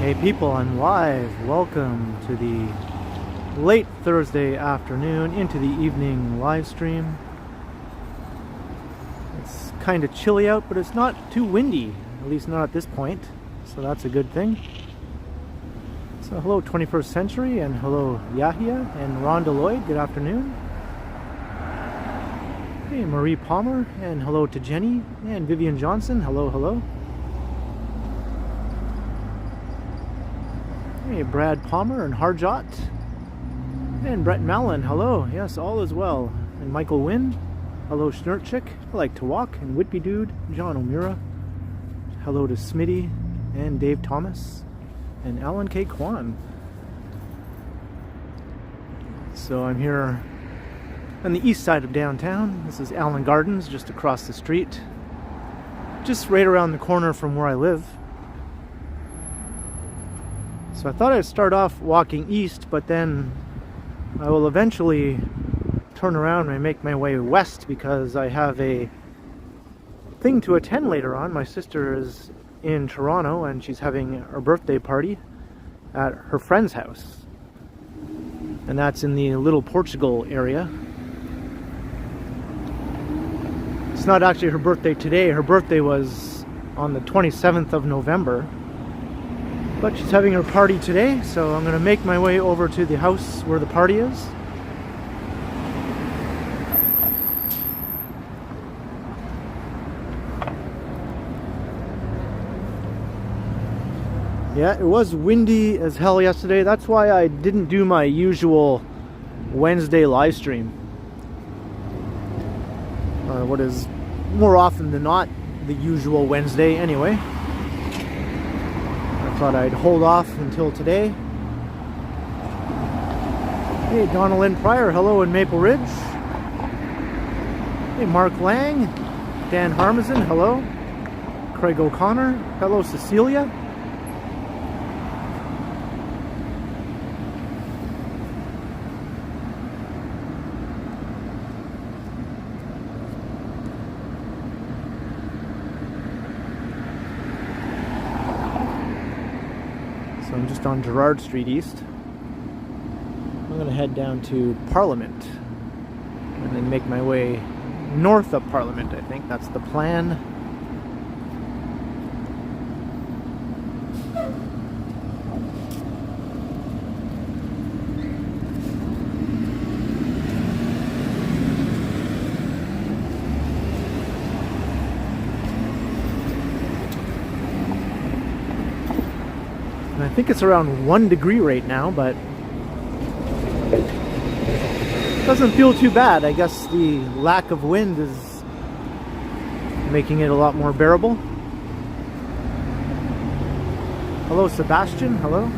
Hey people, I'm live. Welcome to the late Thursday afternoon into the evening live stream. It's kind of chilly out, but it's not too windy, at least not at this point, so that's a good thing. So hello 21st Century, and hello Yahia and Rhonda Lloyd, good afternoon. Hey Marie Palmer, and hello to Jenny and Vivian Johnson, hello. Hey, Brad Palmer and Harjot. And Brett Mallon, hello. Yes, all is well. And Michael Wynn, hello Schnurtchick, I like to walk. And Whitby Dude, John O'Meara. Hello to Smitty and Dave Thomas. And Alan K. Kwan. So I'm here on the east side of downtown. This is Allen Gardens, just across the street. Just right around the corner from where I live. So I thought I'd start off walking east, but then I will eventually turn around and make my way west because I have a thing to attend later on. My sister is in Toronto and she's having her birthday party at her friend's house. And that's in the Little Portugal area. It's not actually her birthday today. Her birthday was on the 27th of November. But she's having her party today, so I'm going to make my way over to the house where the party is. Yeah, it was windy as hell yesterday. That's why I didn't do my usual Wednesday live stream. What is more often than not the usual Wednesday anyway. Thought I'd hold off until today. Hey, Donna Lynn Pryor, hello in Maple Ridge. Hey, Mark Lang, Dan Harmison, hello. Craig O'Connor, hello Cecilia. I'm just on Gerrard Street East. I'm going to head down to Parliament and then make my way north of Parliament. I think that's the plan. I think it's around 1 degree right now, but it doesn't feel too bad. I guess the lack of wind is making it a lot more bearable. Hello, Sebastian. Hello.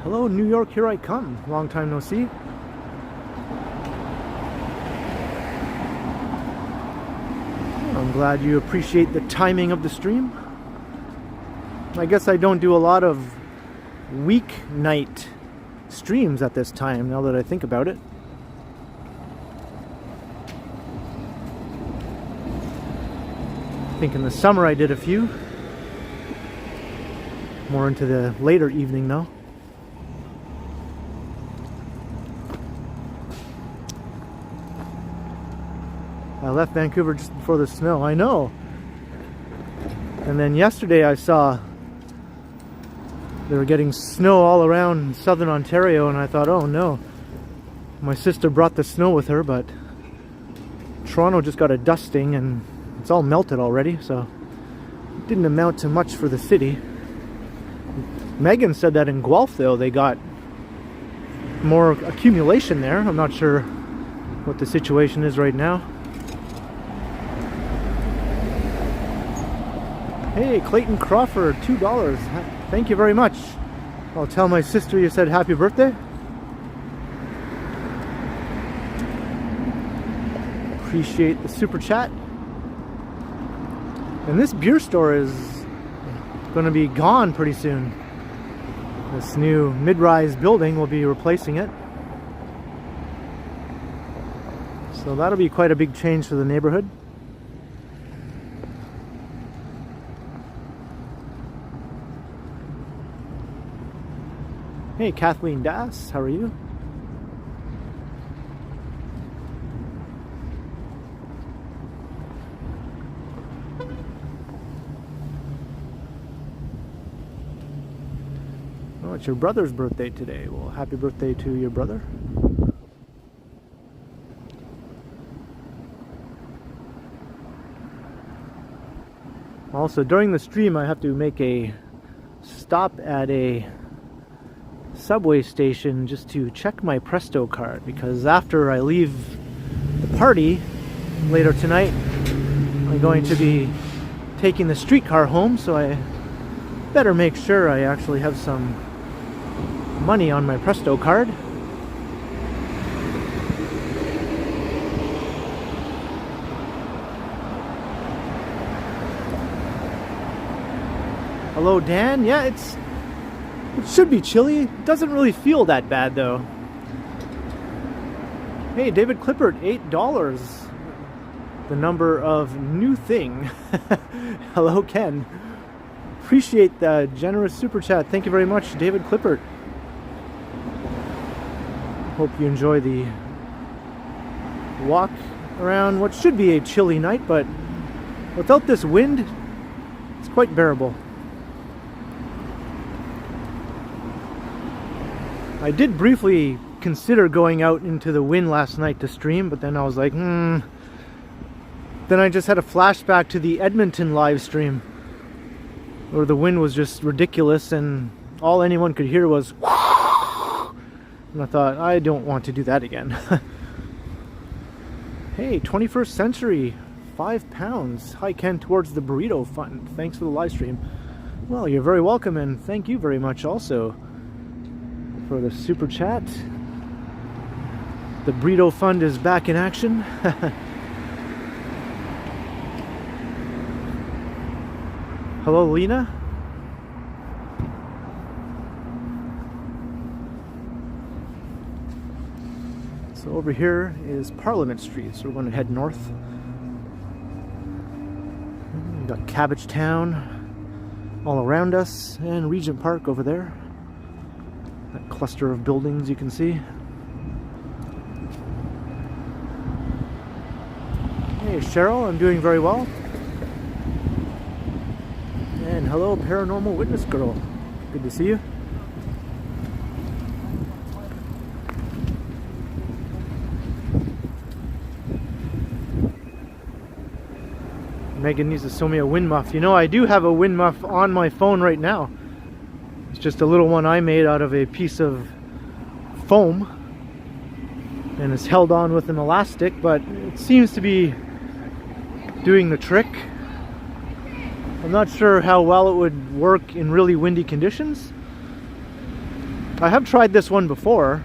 Hello, New York, here I come. Long time no see. I'm glad you appreciate the timing of the stream. I guess I don't do a lot of weeknight streams at this time, now that I think about it. I think in the summer I did a few. More into the later evening though. I left Vancouver just before the snow, I know. And then yesterday I saw they were getting snow all around southern Ontario and I thought, oh no. My sister brought the snow with her, but Toronto just got a dusting and it's all melted already, so it didn't amount to much for the city. Megan said that in Guelph though they got more accumulation there. I'm not sure what the situation is right now. Hey, Clayton Crawford, $2. Thank you very much. I'll tell my sister you said happy birthday. Appreciate the super chat. And this beer store is going to be gone pretty soon. This new mid-rise building will be replacing it. So that'll be quite a big change for the neighborhood. Hey, Kathleen Das, how are you? Oh, it's your brother's birthday today. Well, happy birthday to your brother. Also, during the stream, I have to make a stop at a subway station just to check my Presto card, because after I leave the party later tonight, I'm going to be taking the streetcar home, so I better make sure I actually have some money on my Presto card. Hello, Dan. Yeah, it should be chilly. It doesn't really feel that bad, though. Hey, David Clippert, $8. The number of new thing. Hello, Ken. Appreciate the generous super chat. Thank you very much, David Clippert. Hope you enjoy the walk around what should be a chilly night, but without this wind, it's quite bearable. I did briefly consider going out into the wind last night to stream, but then I was like, Then I just had a flashback to the Edmonton live stream, where the wind was just ridiculous and all anyone could hear was and I thought, I don't want to do that again. Hey, 21st Century, £5. Hi, Ken, towards the burrito fund. Thanks for the live stream. Well, you're very welcome, and thank you very much also for the super chat. The burrito fund is back in action. Hello, Lena. So over here is Parliament Street, so we're going to head north. We've got Cabbagetown all around us, and Regent Park over there. That cluster of buildings you can see. Hey Cheryl, I'm doing very well. And hello, Paranormal Witness Girl. Good to see you. Megan needs to sew me a wind muff. You know, I do have a wind muff on my phone right now. It's just a little one I made out of a piece of foam, and it's held on with an elastic, but it seems to be doing the trick. I'm not sure how well it would work in really windy conditions. I have tried this one before,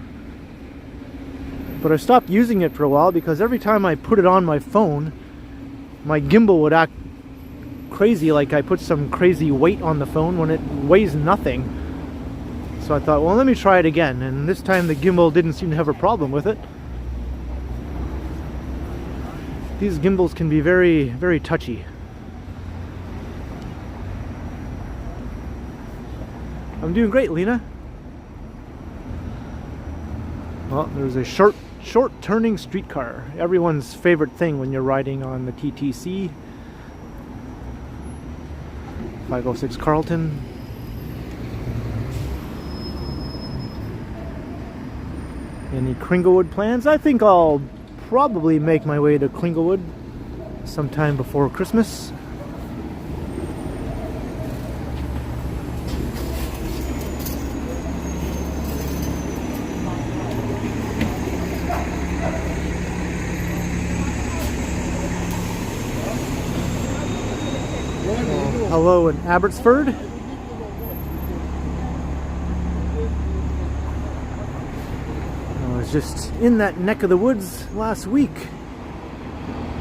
but I stopped using it for a while because every time I put it on my phone, my gimbal would act crazy, like I put some crazy weight on the phone when it weighs nothing. So I thought, well, let me try it again, and this time the gimbal didn't seem to have a problem with it. These gimbals can be very, very touchy. I'm doing great, Lena. Well, there's a short turning streetcar. Everyone's favorite thing when you're riding on the TTC. 506 Carlton. Any Kringlewood plans? I think I'll probably make my way to Kringlewood sometime before Christmas. Hello in Abbotsford. I was just in that neck of the woods last week.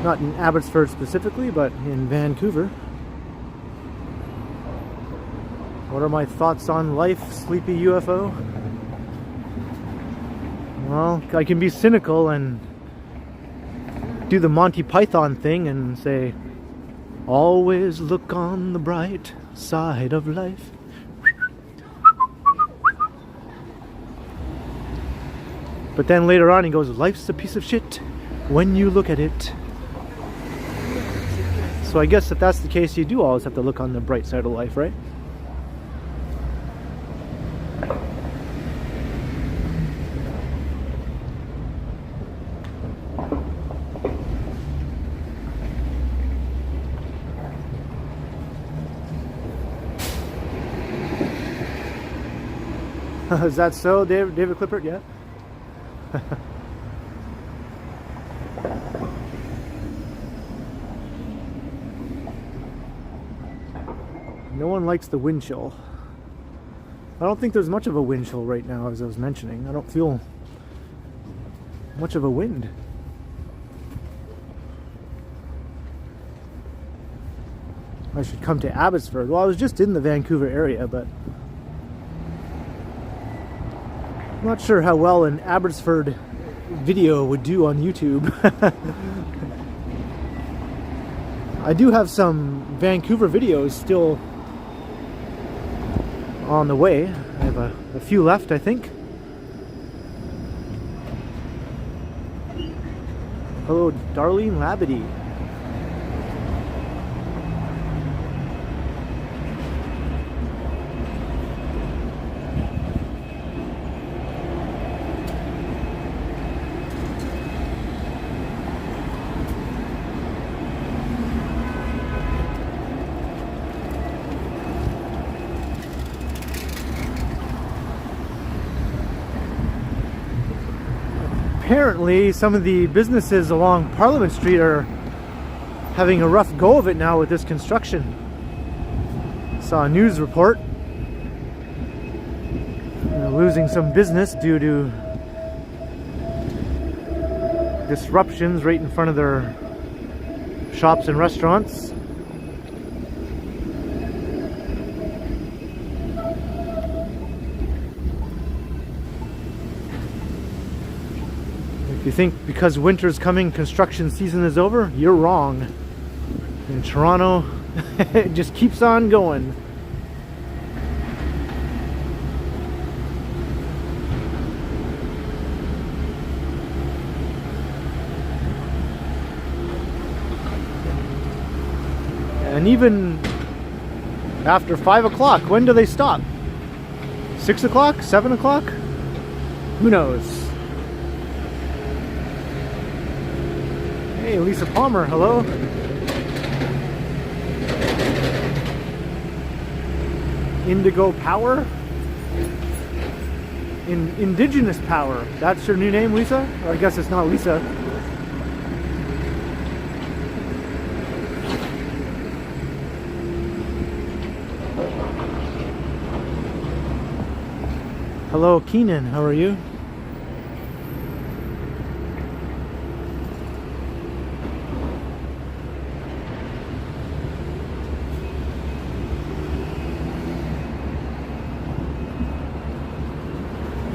Not in Abbotsford specifically, but in Vancouver. What are my thoughts on life, sleepy UFO? Well, I can be cynical and do the Monty Python thing and say, always look on the bright side of life. But then later on he goes, life's a piece of shit when you look at it. So I guess if that's the case, you do always have to look on the bright side of life, right? Is that so, David Clippert? Yeah. No one likes the wind chill. I don't think there's much of a wind chill right now, as I was mentioning. I don't feel much of a wind. I should come to Abbotsford. Well, I was just in the Vancouver area, but I'm not sure how well an Abbotsford video would do on YouTube. I do have some Vancouver videos still on the way. I have a few left, I think. Hello, Darlene Labadee. Apparently, some of the businesses along Parliament Street are having a rough go of it now with this construction. Saw a news report. They're losing some business due to disruptions right in front of their shops and restaurants. If you think because winter's coming, construction season is over, you're wrong. In Toronto, it just keeps on going. And even after 5 o'clock, when do they stop? 6 o'clock? 7 o'clock? Who knows? Hey, Lisa Palmer, hello. Indigo Power? Indigenous Power. That's your new name, Lisa? Or I guess it's not Lisa. Hello, Keenan, how are you?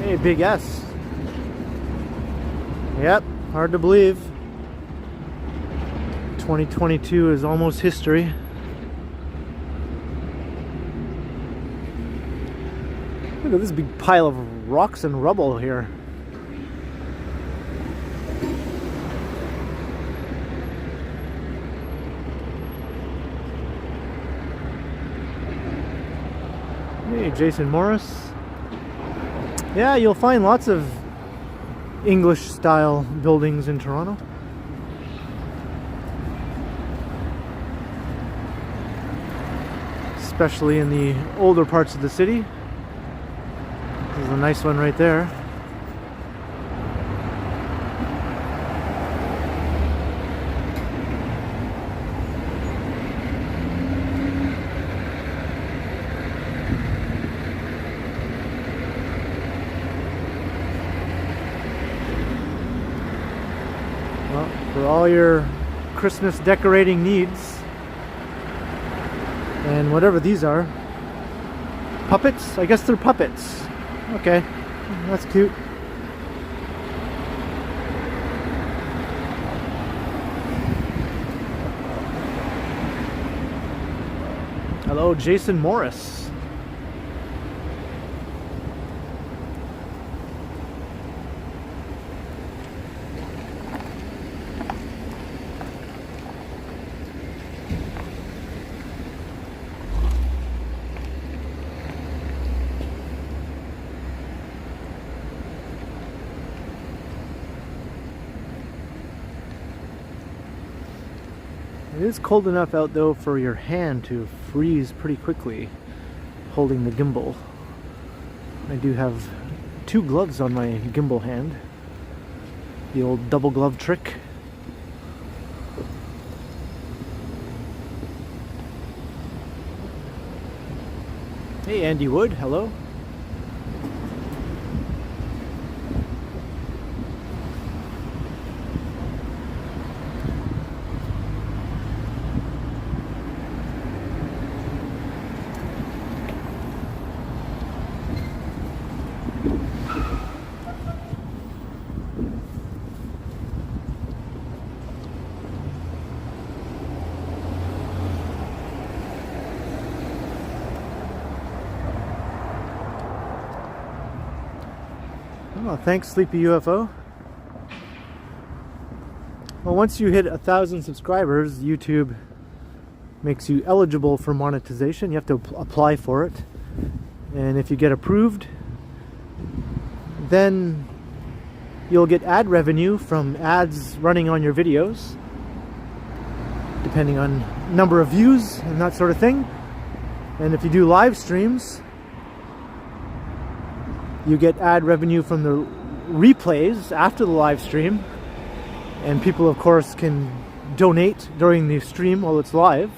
Hey, Big S. Yep, hard to believe. 2022 is almost history. Look at this big pile of rocks and rubble here. Hey, Jason Morris. Yeah, you'll find lots of English style buildings in Toronto. Especially in the older parts of the city. There's a nice one right there. For all your Christmas decorating needs. And whatever these are. Puppets? I guess they're puppets. Okay, that's cute. Hello, Jason Morris. It is cold enough out though for your hand to freeze pretty quickly holding the gimbal. I do have 2 gloves on my gimbal hand. The old double glove trick. Hey Andy Wood, hello. Oh, thanks, Sleepy UFO. Well, once you hit 1,000 subscribers, YouTube makes you eligible for monetization. You have to apply for it. And if you get approved, then you'll get ad revenue from ads running on your videos, depending on number of views and that sort of thing. And if you do live streams, you get ad revenue from the replays after the live stream, and people of course can donate during the stream while it's live.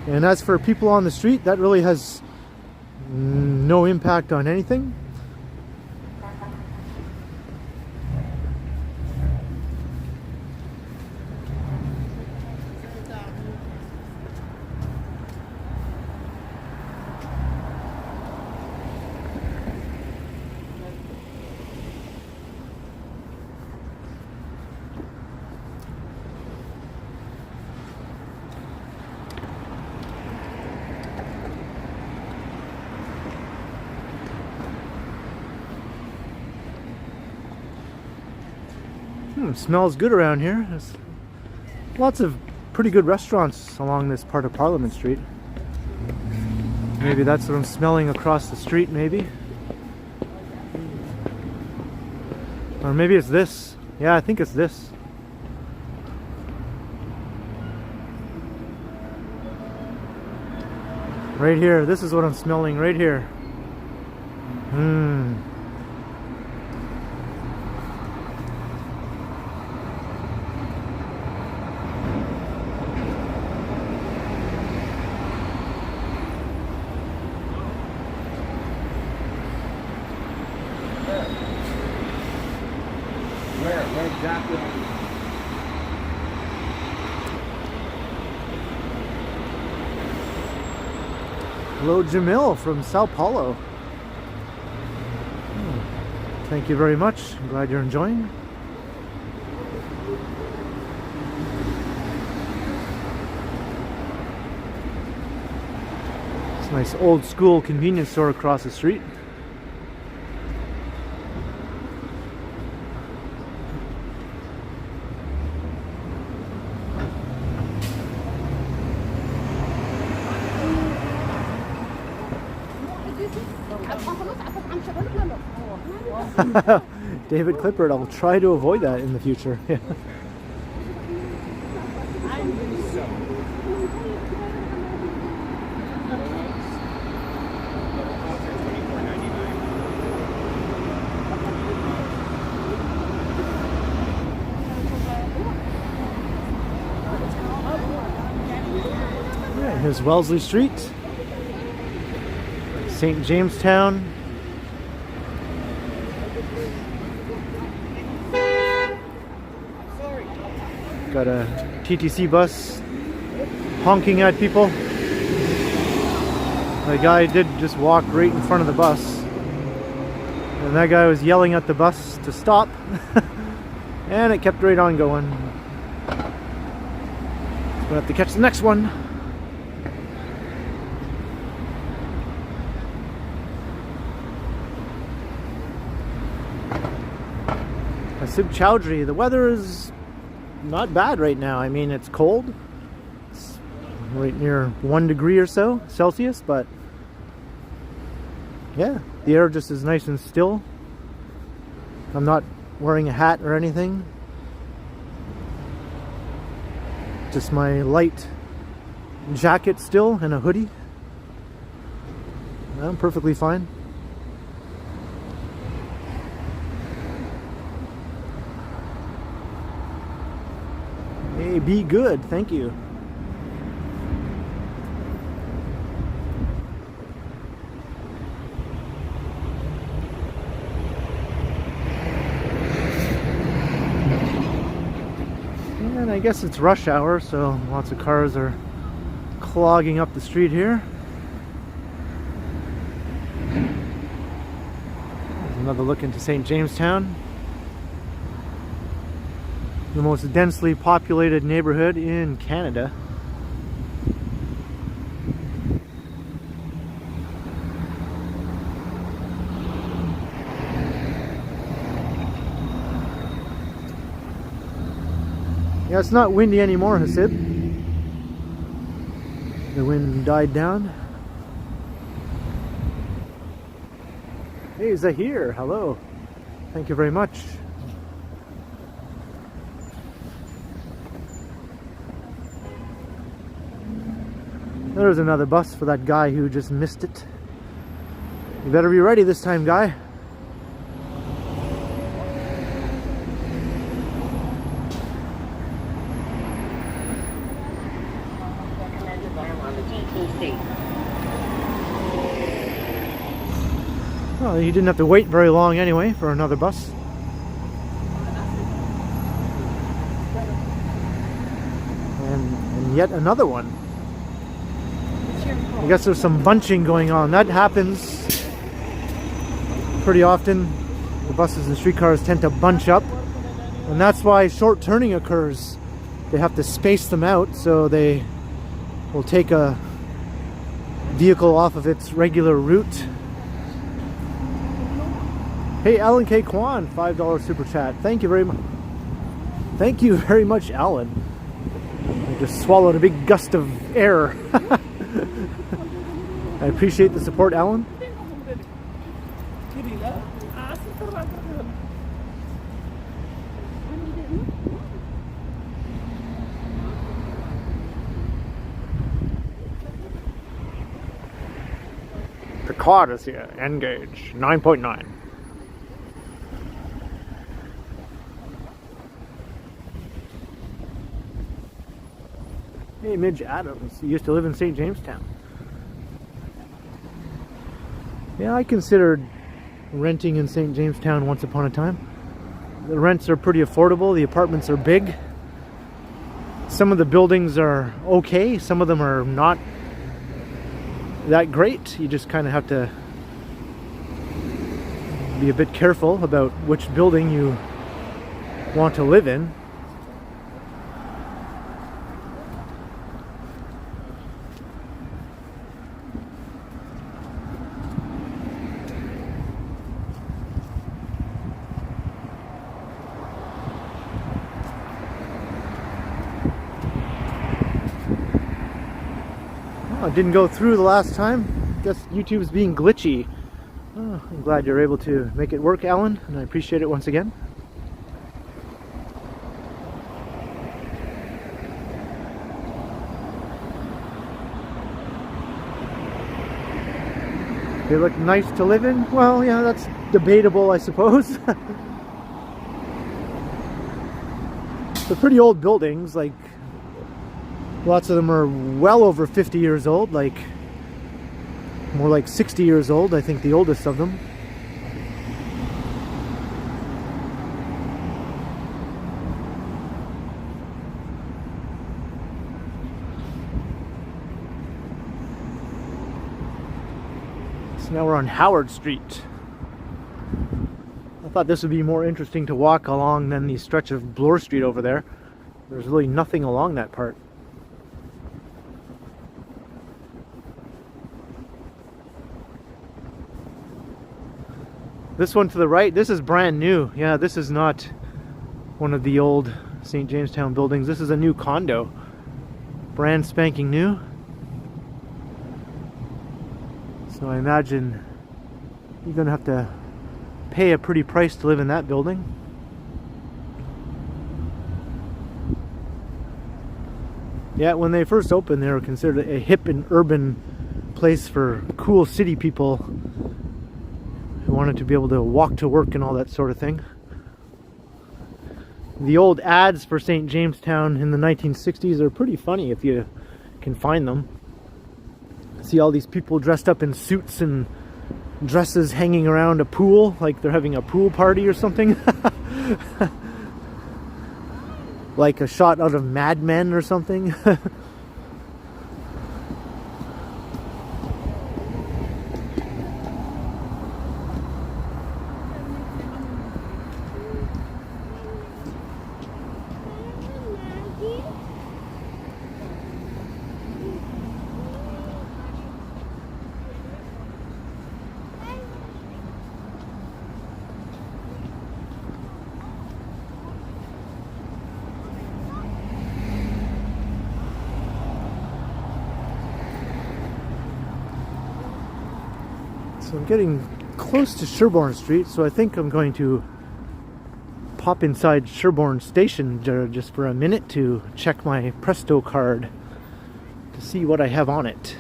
And as for people on the street, that really has no impact on anything. Smells good around here. There's lots of pretty good restaurants along this part of Parliament Street. Maybe that's what I'm smelling across the street, maybe. Or maybe it's this. Yeah, I think it's this. Right here. This is what I'm smelling right here. Where exactly? Hello, Jamil from Sao Paulo. Thank you very much. I'm glad you're enjoying. It's a nice old school convenience store across the street. David Clippard, I'll try to avoid that in the future. Yeah, here's Wellesley Street, St. Jamestown. Got a TTC bus honking at people. The guy did just walk right in front of the bus. And that guy was yelling at the bus to stop. And it kept right on going. We'll have to catch the next one. Sib Chowdhury, the weather is not bad right now. I mean, it's cold. It's right near 1 degree or so Celsius, but yeah, the air just is nice and still. I'm not wearing a hat or anything. Just my light jacket still and a hoodie. I'm perfectly fine. Hey, be good, thank you. And I guess it's rush hour, so lots of cars are clogging up the street here. There's another look into St. Jamestown. The most densely populated neighborhood in Canada. Yeah, it's not windy anymore, Hasib. The wind died down. Hey, Zahir, hello. Thank you very much. There's another bus for that guy who just missed it. You better be ready this time, guy. Well, you didn't have to wait very long anyway for another bus. And yet another one. I guess there's some bunching going on. That happens pretty often. The buses and streetcars tend to bunch up, and that's why short turning occurs. They have to space them out so they will take a vehicle off of its regular route. Hey, Alan K. Kwan, $5 super chat. Thank you very much. Thank you very much, Alan. I just swallowed a big gust of air. I appreciate the support, Alan. The card is here. Engage. 9.9. Hey, Midge Adams. You used to live in St. Jamestown. Yeah, I considered renting in St. Jamestown once upon a time. The rents are pretty affordable. The apartments are big. Some of the buildings are okay. Some of them are not that great. You just kind of have to be a bit careful about which building you want to live in. It didn't go through the last time. I guess YouTube's being glitchy. Oh, I'm glad you're able to make it work, Alan, and I appreciate it once again. They look nice to live in? Well, yeah, that's debatable, I suppose. They're pretty old buildings, like lots of them are well over 50 years old, like more like 60 years old, I think the oldest of them. So now we're on Howard Street. I thought this would be more interesting to walk along than the stretch of Bloor Street over there. There's really nothing along that part. This one to the right, this is brand new. Yeah, this is not one of the old St. Jamestown buildings. This is a new condo. Brand spanking new. So I imagine you're gonna have to pay a pretty price to live in that building. Yeah, when they first opened, they were considered a hip and urban place for cool city people who wanted to be able to walk to work and all that sort of thing. The old ads for St. Jamestown in the 1960s are pretty funny if you can find them. See all these people dressed up in suits and dresses hanging around a pool, like they're having a pool party or something. Like a shot out of Mad Men or something. So I'm getting close to Sherbourne Street, so I think I'm going to pop inside Sherbourne Station just for a minute to check my Presto card to see what I have on it.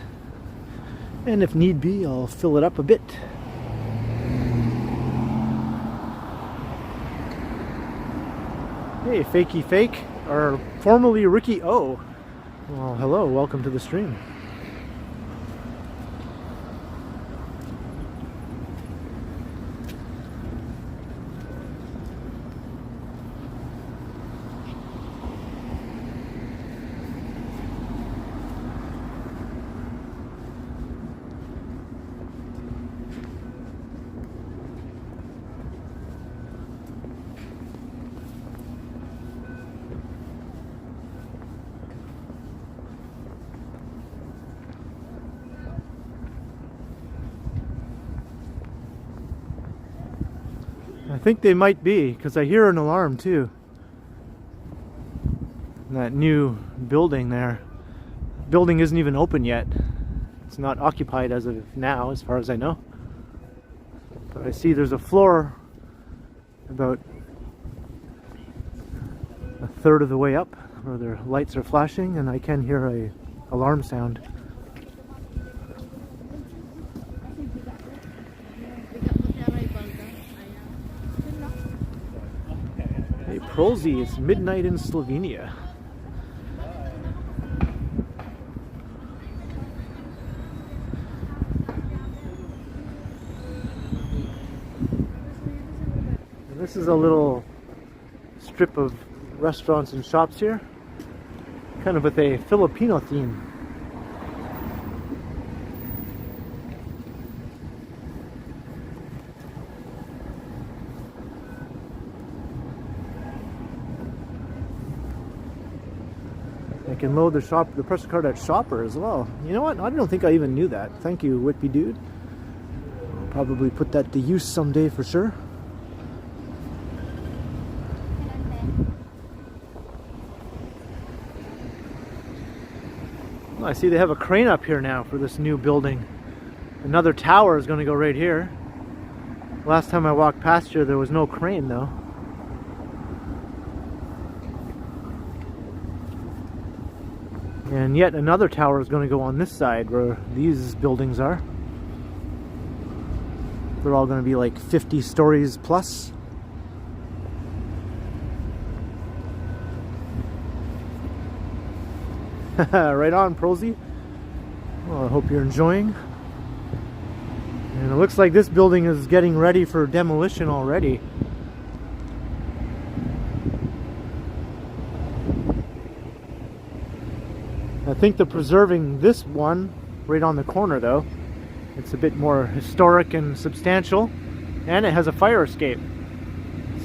And if need be, I'll fill it up a bit. Hey, Fakey Fake, or formerly Ricky O. Well, hello, welcome to the stream. I think they might be, because I hear an alarm too. That new building there. Building isn't even open yet. It's not occupied as of now, as far as I know. But I see there's a floor about a third of the way up where their lights are flashing, and I can hear a alarm sound. Prolzy, it's midnight in Slovenia. And this is a little strip of restaurants and shops here, kind of with a Filipino theme. I can load the Presto card at Shopper as well. You know what? I don't think I even knew that. Thank you, Whitby Dude. I'll probably put that to use someday for sure. Well, I see they have a crane up here now for this new building. Another tower is going to go right here. Last time I walked past here, there was no crane though. And yet another tower is going to go on this side where these buildings are. They're all going to be like 50 stories plus. Right on, Prosy. Well, I hope you're enjoying. And it looks like this building is getting ready for demolition already. I think they're preserving this one right on the corner though. It's a bit more historic and substantial, and it has a fire escape.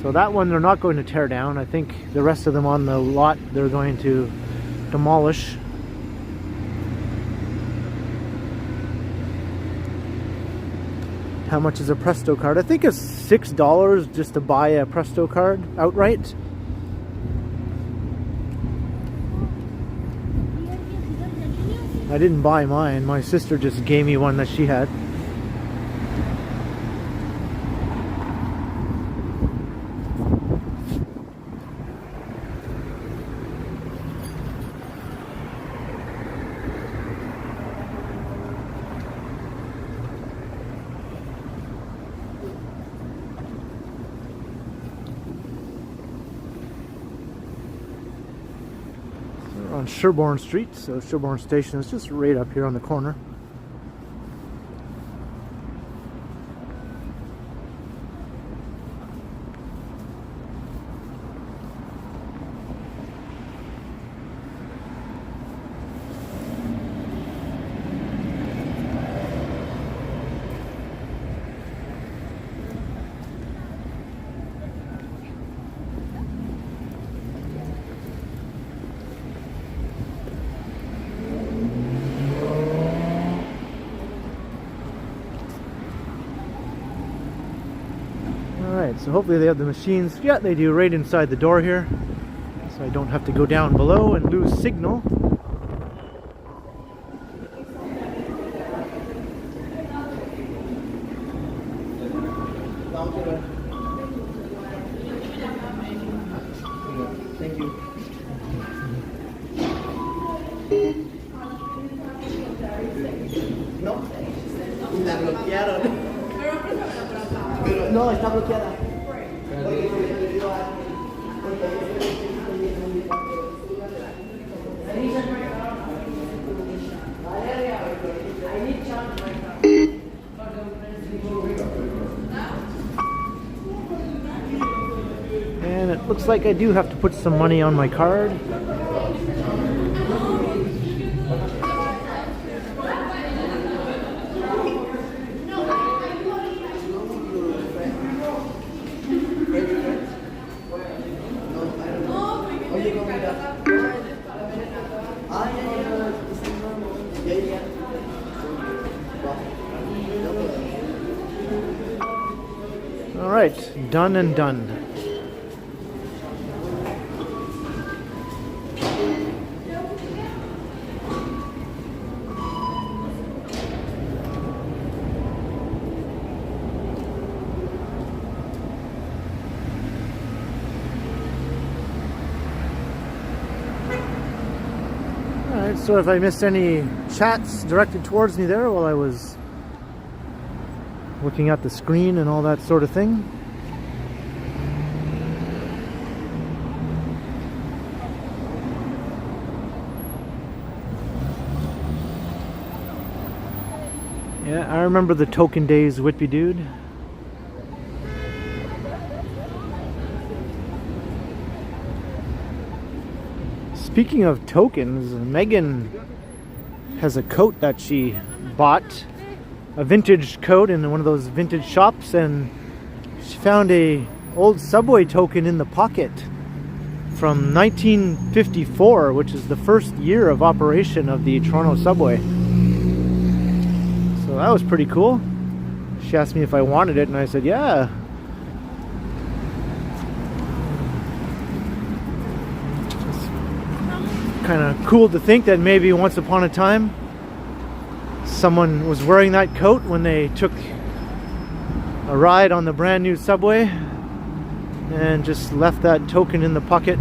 So that one they're not going to tear down. I think the rest of them on the lot they're going to demolish. How much is a Presto card? I think it's $6 just to buy a Presto card outright. I didn't buy mine. My sister just gave me one that she had. On Sherbourne Street, so Sherbourne Station is just right up here on the corner. Alright, so hopefully they have the machines. Yeah, they do, right inside the door here. So I don't have to go down below and lose signal. Thank you. No, la bloquearon. No, está bloqueada. And it looks like I do have to put some money on my card. Alright, done and done. Alright, so if I missed any chats directed towards me there while I was looking at the screen and all that sort of thing. Yeah, I remember the token days, Whitby dude. Speaking of tokens, Megan has a coat that she bought, a vintage coat in one of those vintage shops, and she found a old subway token in the pocket from 1954, which is the first year of operation of the Toronto subway. So that was pretty cool. She asked me if I wanted it, and I said yeah. It's kind of cool to think that maybe once upon a time someone was wearing that coat when they took a ride on the brand new subway and just left that token in the pocket.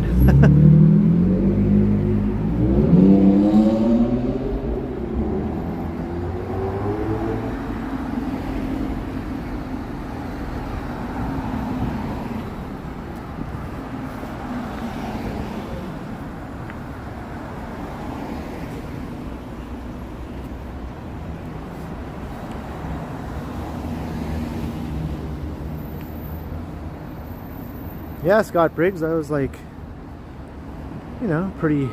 Yeah, Scott Briggs, that was like, you know, pretty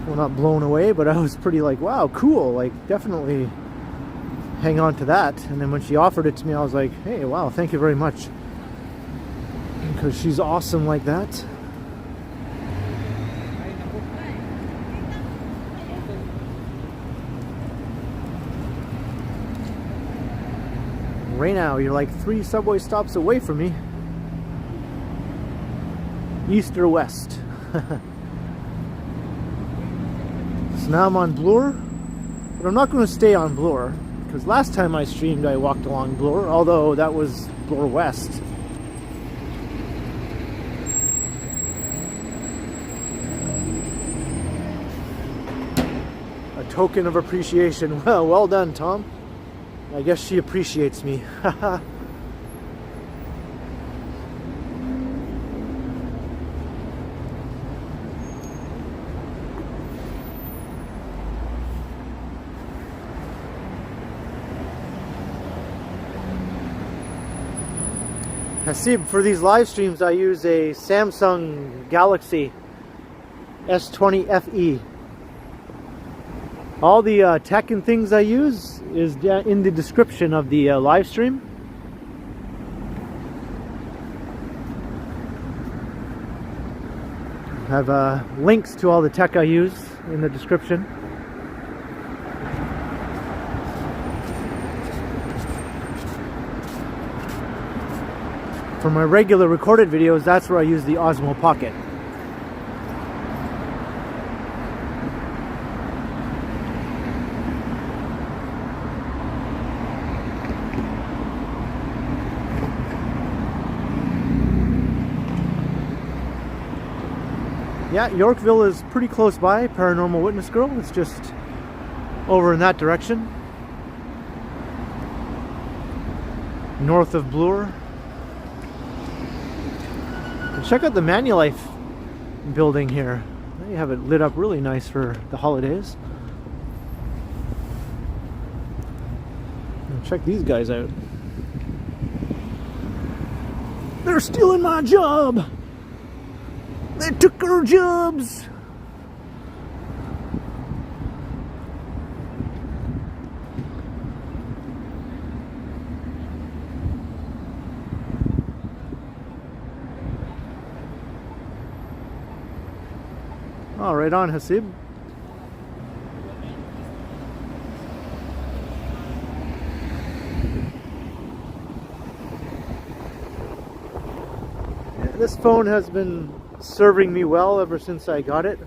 well, not blown away, but I was pretty like, wow, cool, like definitely hang on to that. And then when she offered it to me, I was like, hey, wow, thank you very much, because she's awesome like that. Right now, you're like 3 subway stops away from me. East or west. So now I'm on Bloor, but I'm not going to stay on Bloor, because last time I streamed I walked along Bloor, although that was Bloor West. A token of appreciation. Well done, Tom. I guess she appreciates me. Hasib, for these live streams I use a Samsung Galaxy S20 FE. All the tech and things I use is in the description of the live stream. I have links to all the tech I use in the description. For my regular recorded videos, that's where I use the Osmo Pocket. Yeah, Yorkville is pretty close by, Paranormal Witness Girl. It's just over in that direction. North of Bloor. And check out the Manulife building here. They have it lit up really nice for the holidays. And check these guys out. They're stealing my job! They took our jobs! Oh, right on, Hasib. This phone has been serving me well ever since I got it.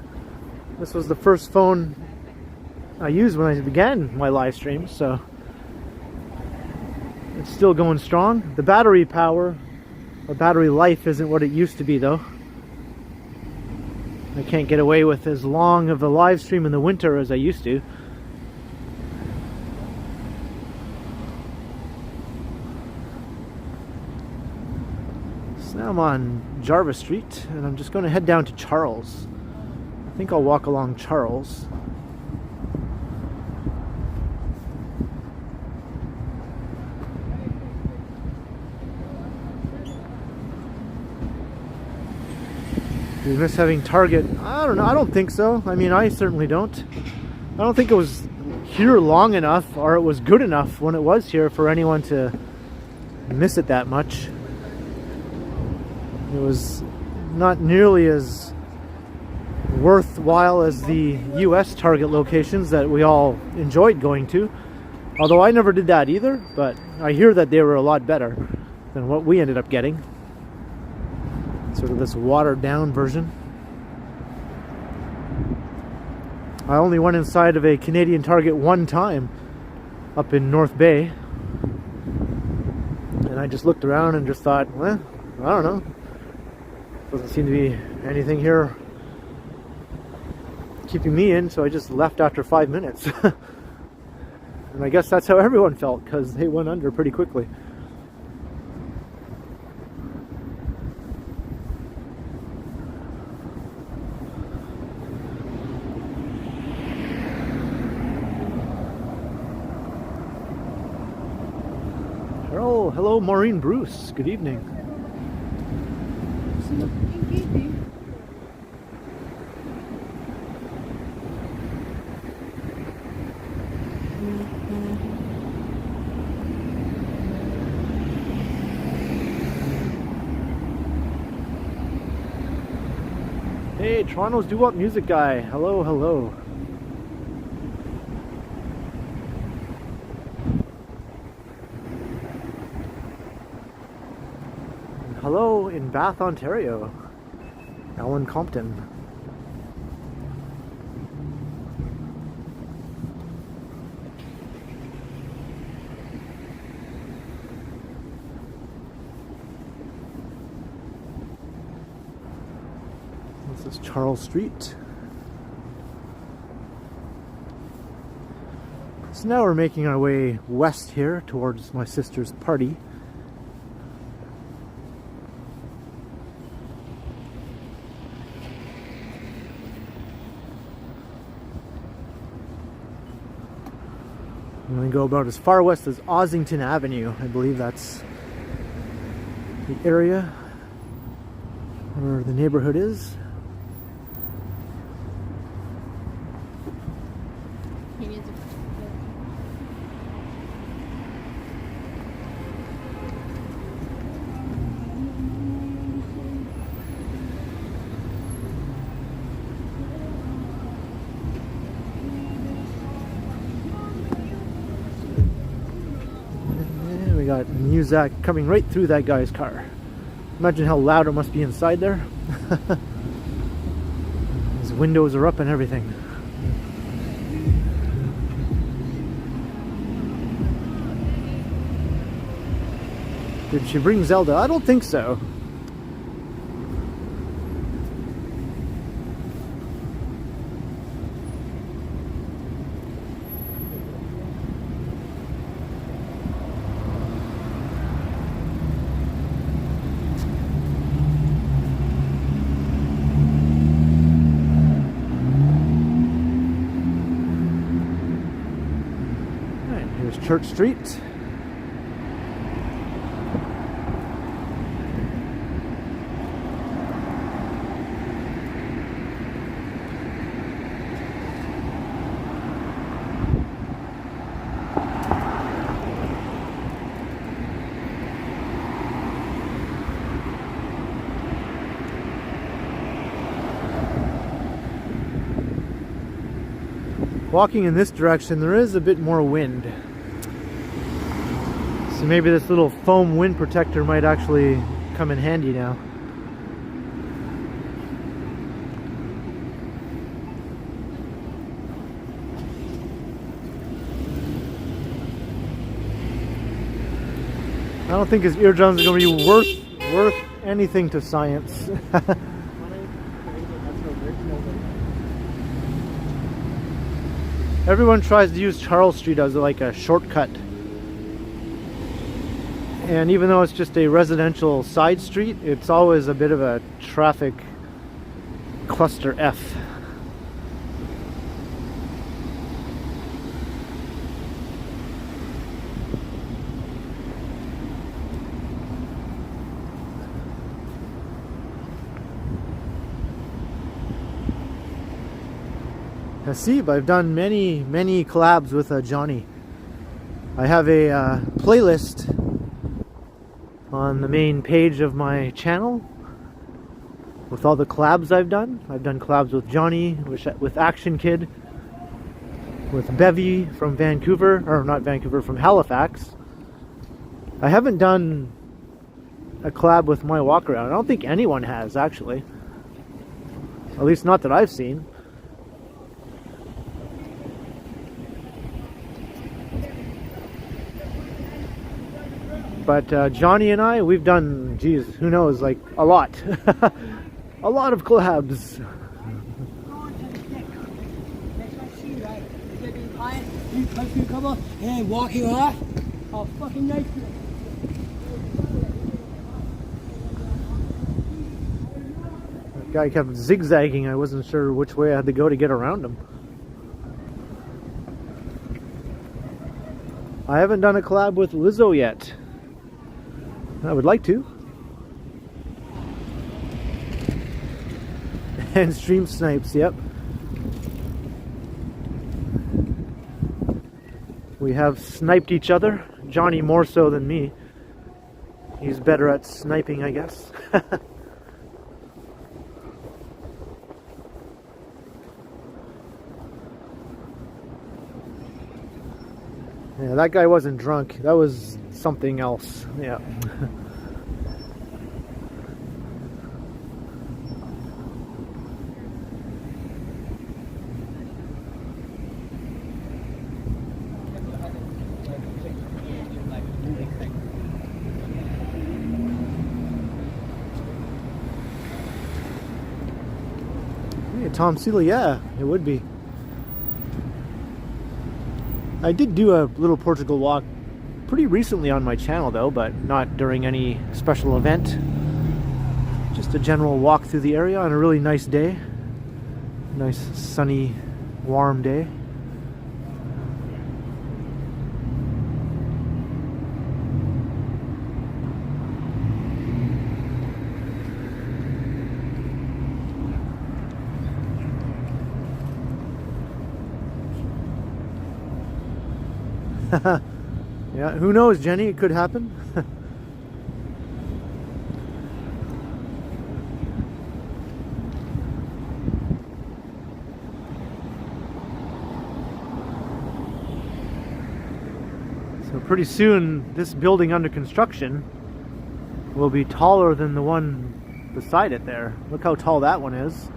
This was the first phone I used when I began my live stream, so it's still going strong. The battery power or battery life isn't what it used to be though. I can't get away with as long of a live stream in the winter as I used to. So now I'm on Jarvis Street and I'm just going to head down to Charles. I think I'll walk along Charles. Do you miss having Target? I don't know. I don't think so. I mean, I certainly don't. I don't think it was here long enough or it was good enough when it was here for anyone to miss it that much. It was not nearly as worthwhile as the US Target locations that we all enjoyed going to. Although I never did that either, but I hear that they were a lot better than what we ended up getting. Sort of this watered down version. I only went inside of a Canadian Target one time up in North Bay. And I just looked around and just thought, well, I don't know. Doesn't seem to be anything here keeping me in, so I just left after 5 minutes. And I guess that's how everyone felt, because they went under pretty quickly. Hello, Maureen Bruce. Good evening. Hey, Toronto's doo-wop music guy. Hello, hello. And hello in Bath, Ontario. Alan Compton. This is Charles Street. So now we're making our way west here towards my sister's party. I'm going to go about as far west as Ossington Avenue. I believe that's the area where the neighborhood is. We got music coming right through that guy's car. Imagine how loud it must be inside there. His windows are up and everything. Did she bring Zelda? I don't think so. Church Street. Walking in this direction, there is a bit more wind. So maybe this little foam wind protector might actually come in handy now. I don't think his eardrums are going to be worth anything to science. Everyone tries to use Charles Street as like a shortcut. And even though it's just a residential side street, it's always a bit of a traffic cluster F. Hasib, I've done many collabs with Johnny. I have a playlist on the main page of my channel with all the collabs I've done. I've done collabs with Johnny, with Action Kid, with Bevy from Vancouver, or not Vancouver, from Halifax. I haven't done a collab with My Walk Around. I don't think anyone has, actually. At least not that I've seen. But Johnny and I, we've done, geez, who knows, like a lot. A lot of collabs. And walking off. Oh, fucking nice. That guy kept zigzagging. I wasn't sure which way I had to go to get around him. I haven't done a collab with Lizzo yet. I would like to. And Stream Snipes, yep. We have sniped each other. Johnny more so than me. He's better at sniping, I guess. Yeah, that guy wasn't drunk. That was something else. Yeah. Hey, Tom Seeley, yeah, it would be. I did do a little Portugal walk pretty recently on my channel though, but not during any special event. Just a general walk through the area on a really nice day. Nice sunny, warm day. Yeah, who knows, Jenny? It could happen. So pretty soon, this building under construction will be taller than the one beside it there. Look how tall that one is.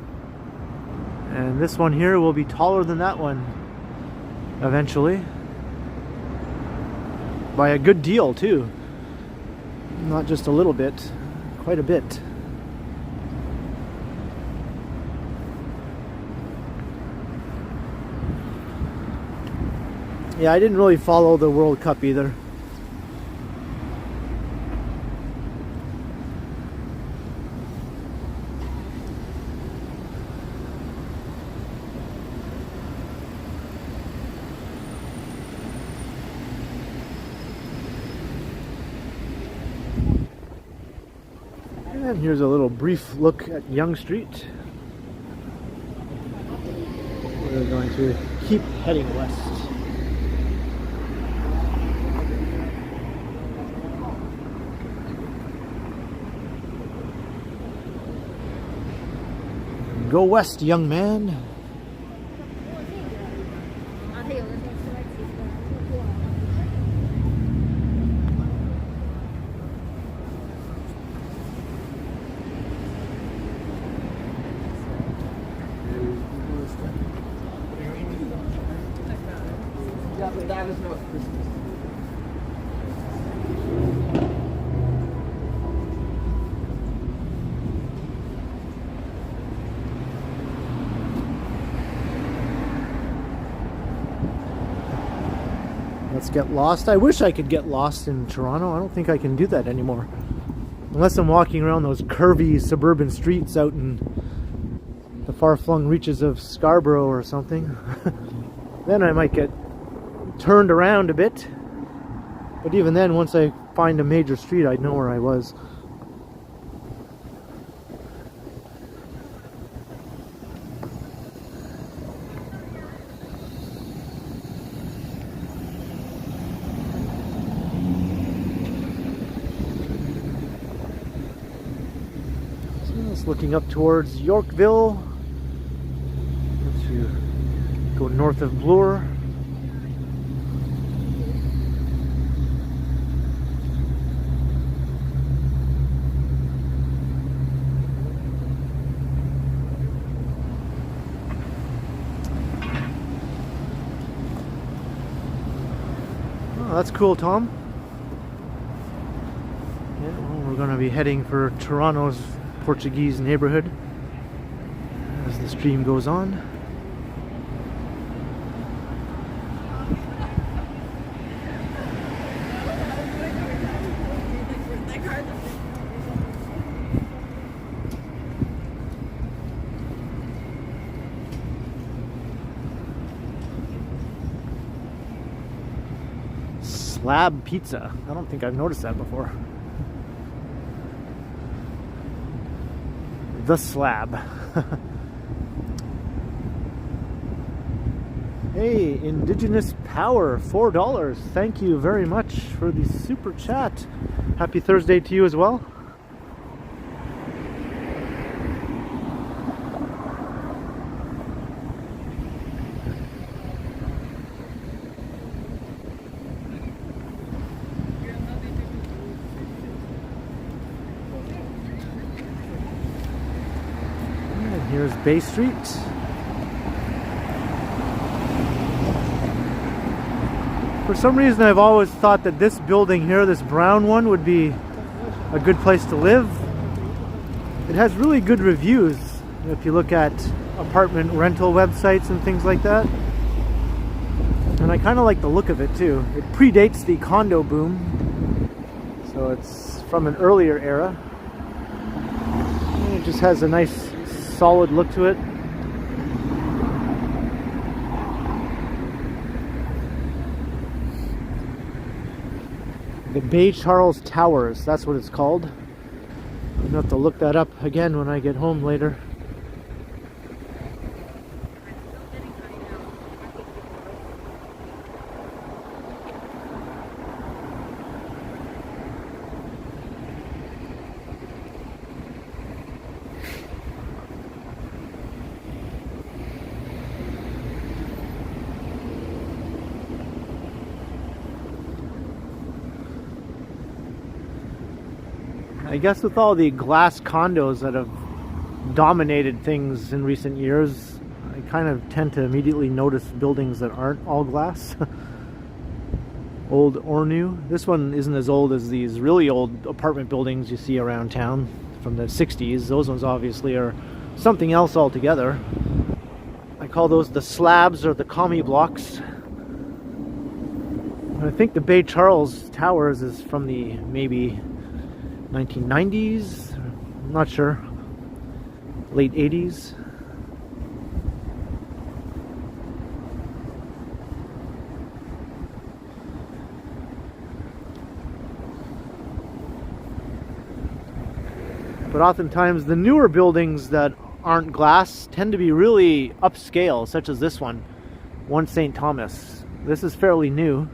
And this one here will be taller than that one eventually. By a good deal too. Not just a little bit, quite a bit. Yeah, I didn't really follow the World Cup either. And here's a little brief look at Yonge Street. We're going to keep heading west. Go west, young man. Let's get lost. I wish I could get lost in Toronto. I don't think I can do that anymore. Unless I'm walking around those curvy suburban streets out in the far-flung reaches of Scarborough or something. Then I might get turned around a bit. But even then, once I find a major street, I'd know where I was. Looking up towards Yorkville to go north of Bloor. Oh, that's cool, Tom. Yeah, well, we're going to be heading for Toronto's Portuguese neighborhood as the stream goes on. Slab pizza. I don't think I've noticed that before. The Slab. Hey, Indigenous Power, $4. Thank you very much for the super chat. Happy Thursday to you as well. Here's Bay Street. For some reason, I've always thought that this building here, this brown one, would be a good place to live. It has really good reviews if you look at apartment rental websites and things like that. And I kind of like the look of it too. It predates the condo boom, so it's from an earlier era. And it just has a nice solid look to it. The Bay Charles Towers, that's what it's called. I'm gonna have to look that up again when I get home later. I guess with all the glass condos that have dominated things in recent years, I kind of tend to immediately notice buildings that aren't all glass. Old or new. This one isn't as old as these really old apartment buildings you see around town from the 60s. Those ones obviously are something else altogether. I call those the slabs or the commie blocks. I think the Bay Charles Towers is from the maybe 1990s, I'm not sure, late 80s. But oftentimes the newer buildings that aren't glass tend to be really upscale, such as this one, 1 St. Thomas. This is fairly new,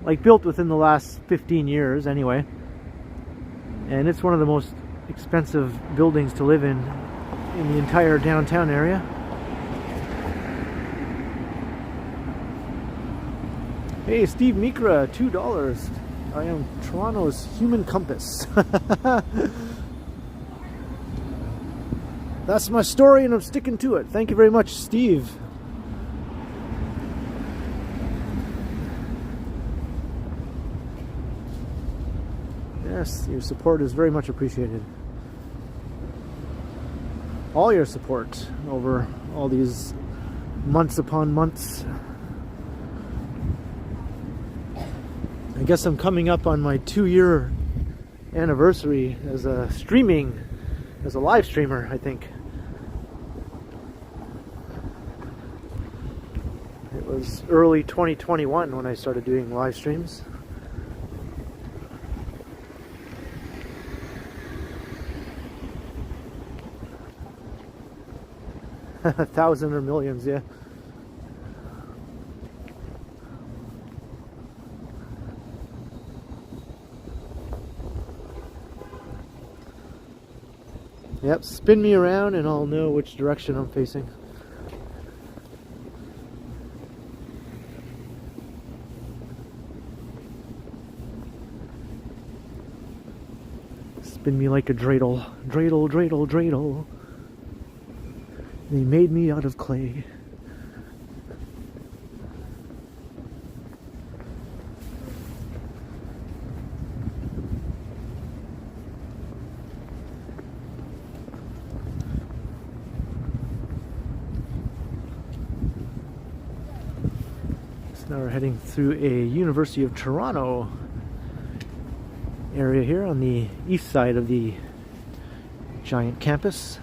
like built within the last 15 years anyway. And it's one of the most expensive buildings to live in the entire downtown area. Hey, Steve Mikra, $2. I am Toronto's human compass. That's my story and I'm sticking to it. Thank you very much, Steve. Yes, your support is very much appreciated. All your support over all these months upon months. I guess I'm coming up on my 2-year anniversary as a live streamer, I think. It was early 2021 when I started doing live streams. 1,000 or millions, yeah. Yep, spin me around and I'll know which direction I'm facing. Spin me like a dreidel. Dreidel, dreidel, dreidel. They made me out of clay. So now we're heading through a University of Toronto area here on the east side of the giant campus.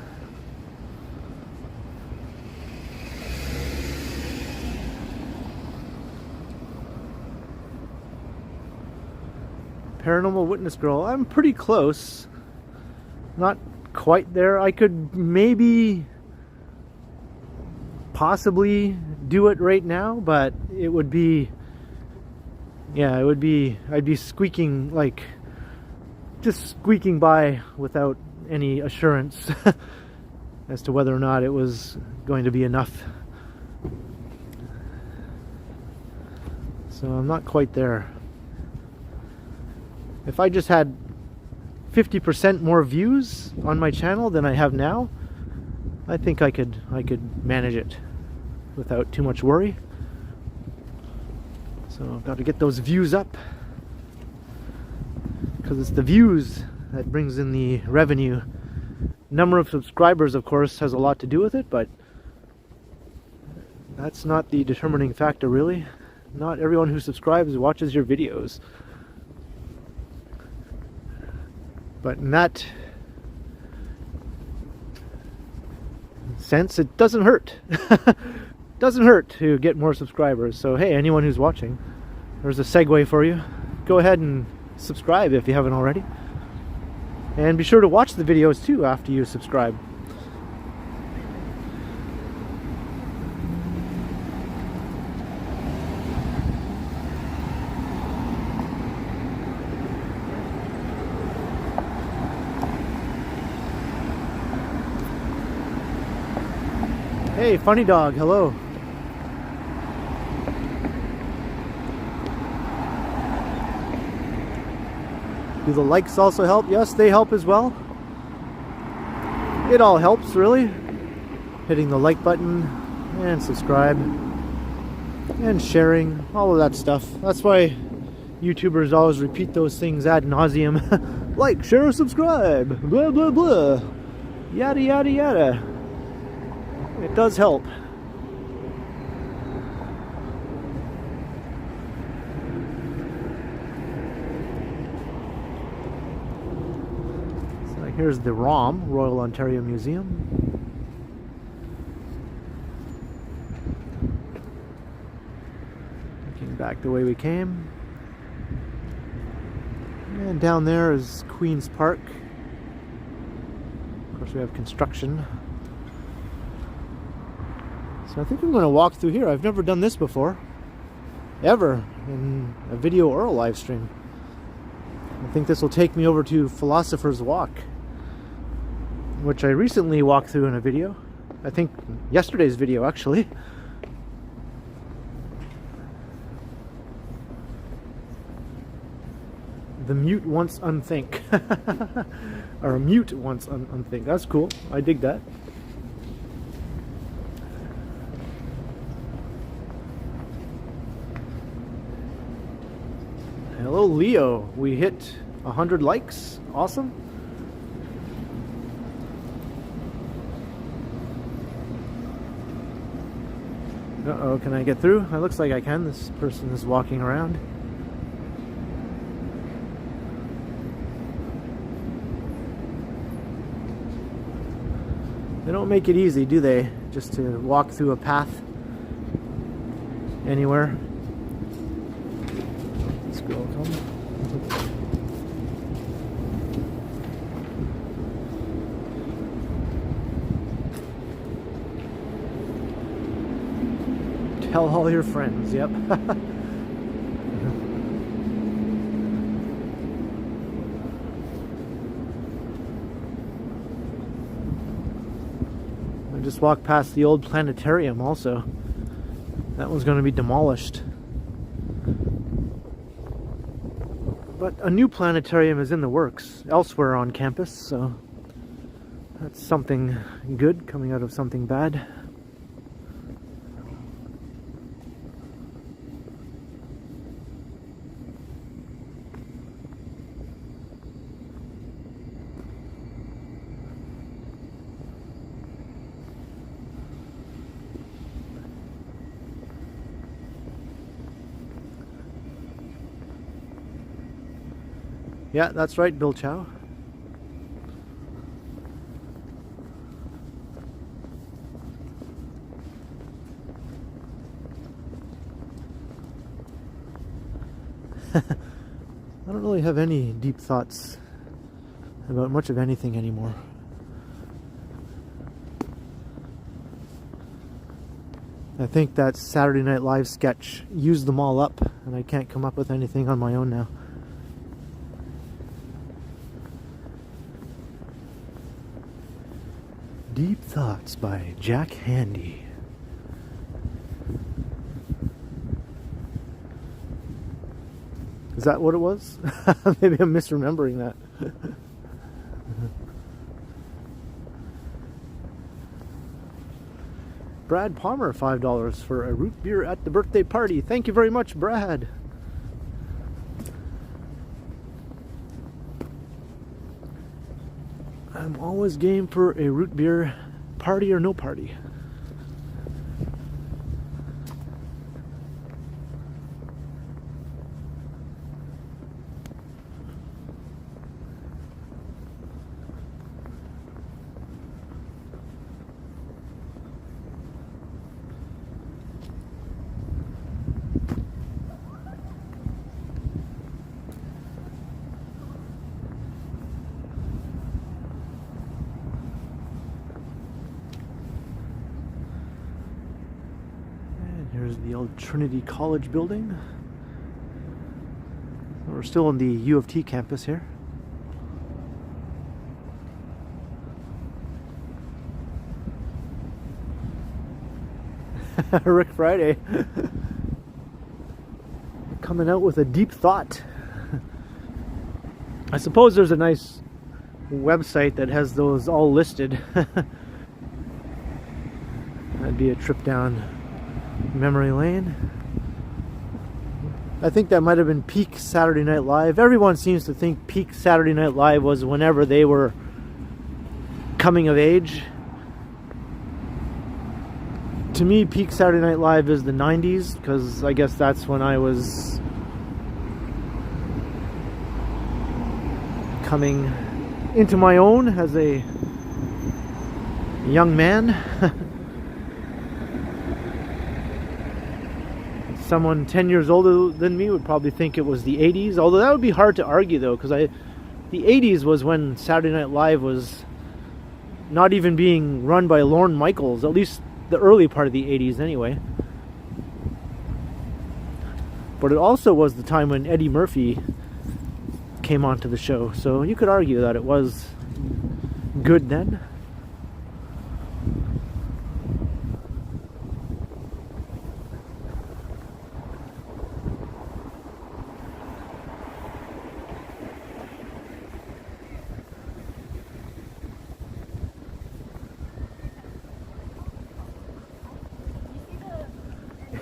Paranormal Witness Girl. I'm pretty close. Not quite there. I could maybe possibly do it right now, but it would be, yeah, it would be, I'd be squeaking, like, just squeaking by without any assurance as to whether or not it was going to be enough. So I'm not quite there. If I just had 50% more views on my channel than I have now, I think I could manage it without too much worry. So I've got to get those views up, because it's the views that brings in the revenue. Number of subscribers, of course, has a lot to do with it, but that's not the determining factor, really. Not everyone who subscribes watches your videos. But in that sense, it doesn't hurt. Doesn't hurt to get more subscribers. So hey, anyone who's watching, there's a segue for you. Go ahead and subscribe if you haven't already. And be sure to watch the videos too after you subscribe. Hey, funny dog, hello. Do the likes also help? Yes, they help as well. It all helps, really. Hitting the like button and subscribe and sharing, all of that stuff. That's why YouTubers always repeat those things ad nauseum. Like, share, subscribe, blah, blah, blah. Yada, yada, yada. It does help. So here's the ROM, Royal Ontario Museum. Looking back the way we came. And down there is Queen's Park. Of course, we have construction. So I think I'm going to walk through here. I've never done this before, ever, in a video or a live stream. I think this will take me over to Philosopher's Walk, which I recently walked through in a video. I think yesterday's video, actually. The mute once unthink. Or mute once unthink. That's cool. I dig that. Hello, Leo. We hit 100 likes. Awesome. Uh-oh, can I get through? It looks like I can. This person is walking around. They don't make it easy, do they? Just to walk through a path anywhere. Squirrel come. Tell all your friends, yep. I just walked past the old planetarium also. That one's going to be demolished. But a new planetarium is in the works elsewhere on campus, so that's something good coming out of something bad. Yeah, that's right, Bill Chow. I don't really have any deep thoughts about much of anything anymore. I think that Saturday Night Live sketch used them all up, and I can't come up with anything on my own now. Deep Thoughts by Jack Handy. Is that what it was? Maybe I'm misremembering that. Brad Palmer, $5 for a root beer at the birthday party. Thank you very much, Brad. I'm always game for a root beer, party or no party. Here's the old Trinity College building. We're still on the U of T campus here. Rick Friday. Coming out with a deep thought. I suppose there's a nice website that has those all listed. That'd be a trip down memory lane. I think that might have been peak Saturday Night Live. Everyone seems to think peak Saturday Night Live was whenever they were coming of age. To me, peak Saturday Night Live is the 90s, because I guess that's when I was coming into my own as a young man. Someone 10 years older than me would probably think it was the 80s, although that would be hard to argue though, because the 80s was when Saturday Night Live was not even being run by Lorne Michaels, at least the early part of the 80s anyway. But it also was the time when Eddie Murphy came onto the show, so you could argue that it was good then.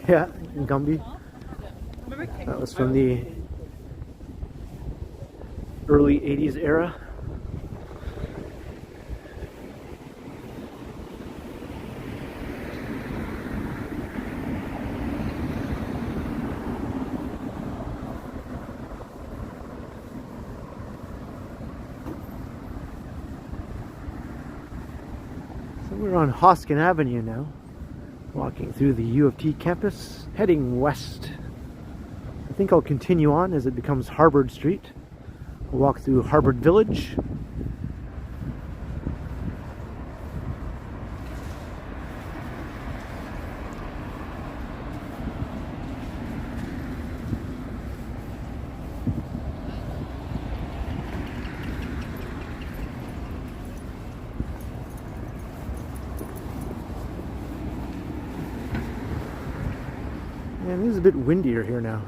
Yeah, in Gumby. That was from the early 80s era. So we're on Hoskin Avenue now. Walking through the U of T campus, heading west. I think I'll continue on as it becomes Harvard Street. We'll walk through Harvard Village. And it is a bit windier here now.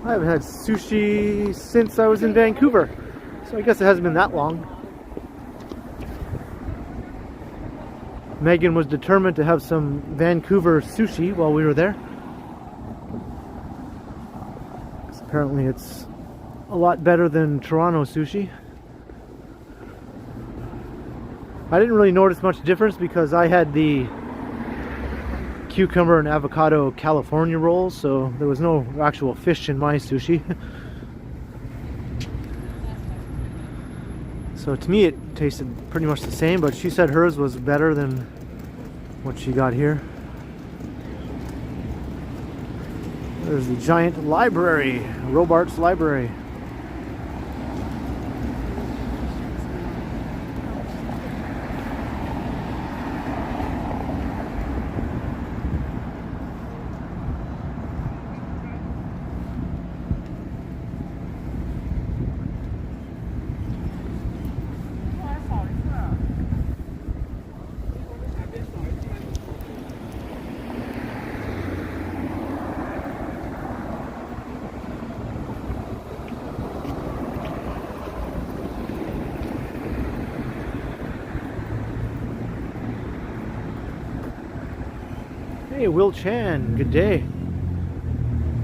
I haven't had sushi since I was in Vancouver, so I guess it hasn't been that long. Megan was determined to have some Vancouver sushi while we were there. Apparently it's a lot better than Toronto sushi. I didn't really notice much difference because I had the cucumber and avocado California rolls, so there was no actual fish in my sushi. So to me it tasted pretty much the same, but she said hers was better than what she got here. There's the giant library, Robarts Library. Hey, Will Chan, good day.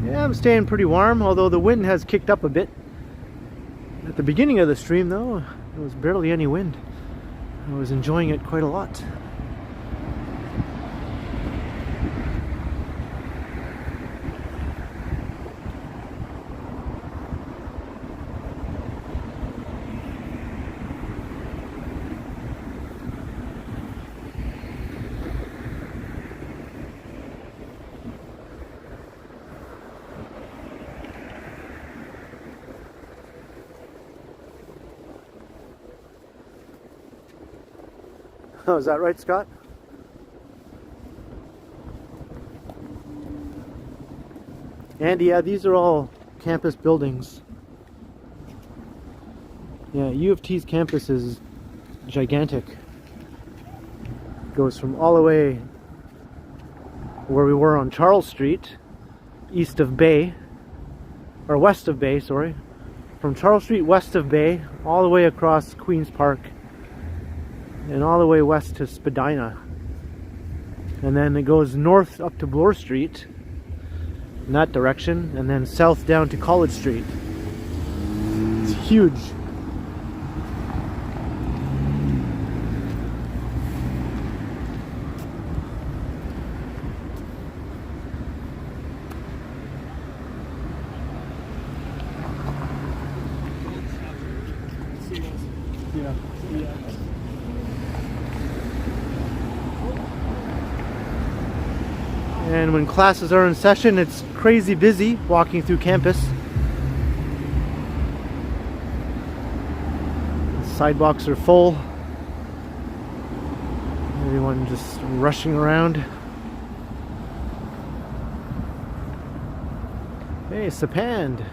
Yeah, I'm staying pretty warm, although the wind has kicked up a bit. At the beginning of the stream, though, there was barely any wind. I was enjoying it quite a lot. Oh, is that right, Scott? And yeah, these are all campus buildings. Yeah, U of T's campus is gigantic. Goes from all the way where we were on Charles Street, east of Bay, or west of Bay, sorry. From Charles Street west of Bay, all the way across Queen's Park, and all the way west to Spadina. And then it goes north up to Bloor Street in that direction, and then south down to College Street. It's huge. And when classes are in session, it's crazy busy walking through campus. Sidewalks are full. Everyone just rushing around. Hey, Sapand.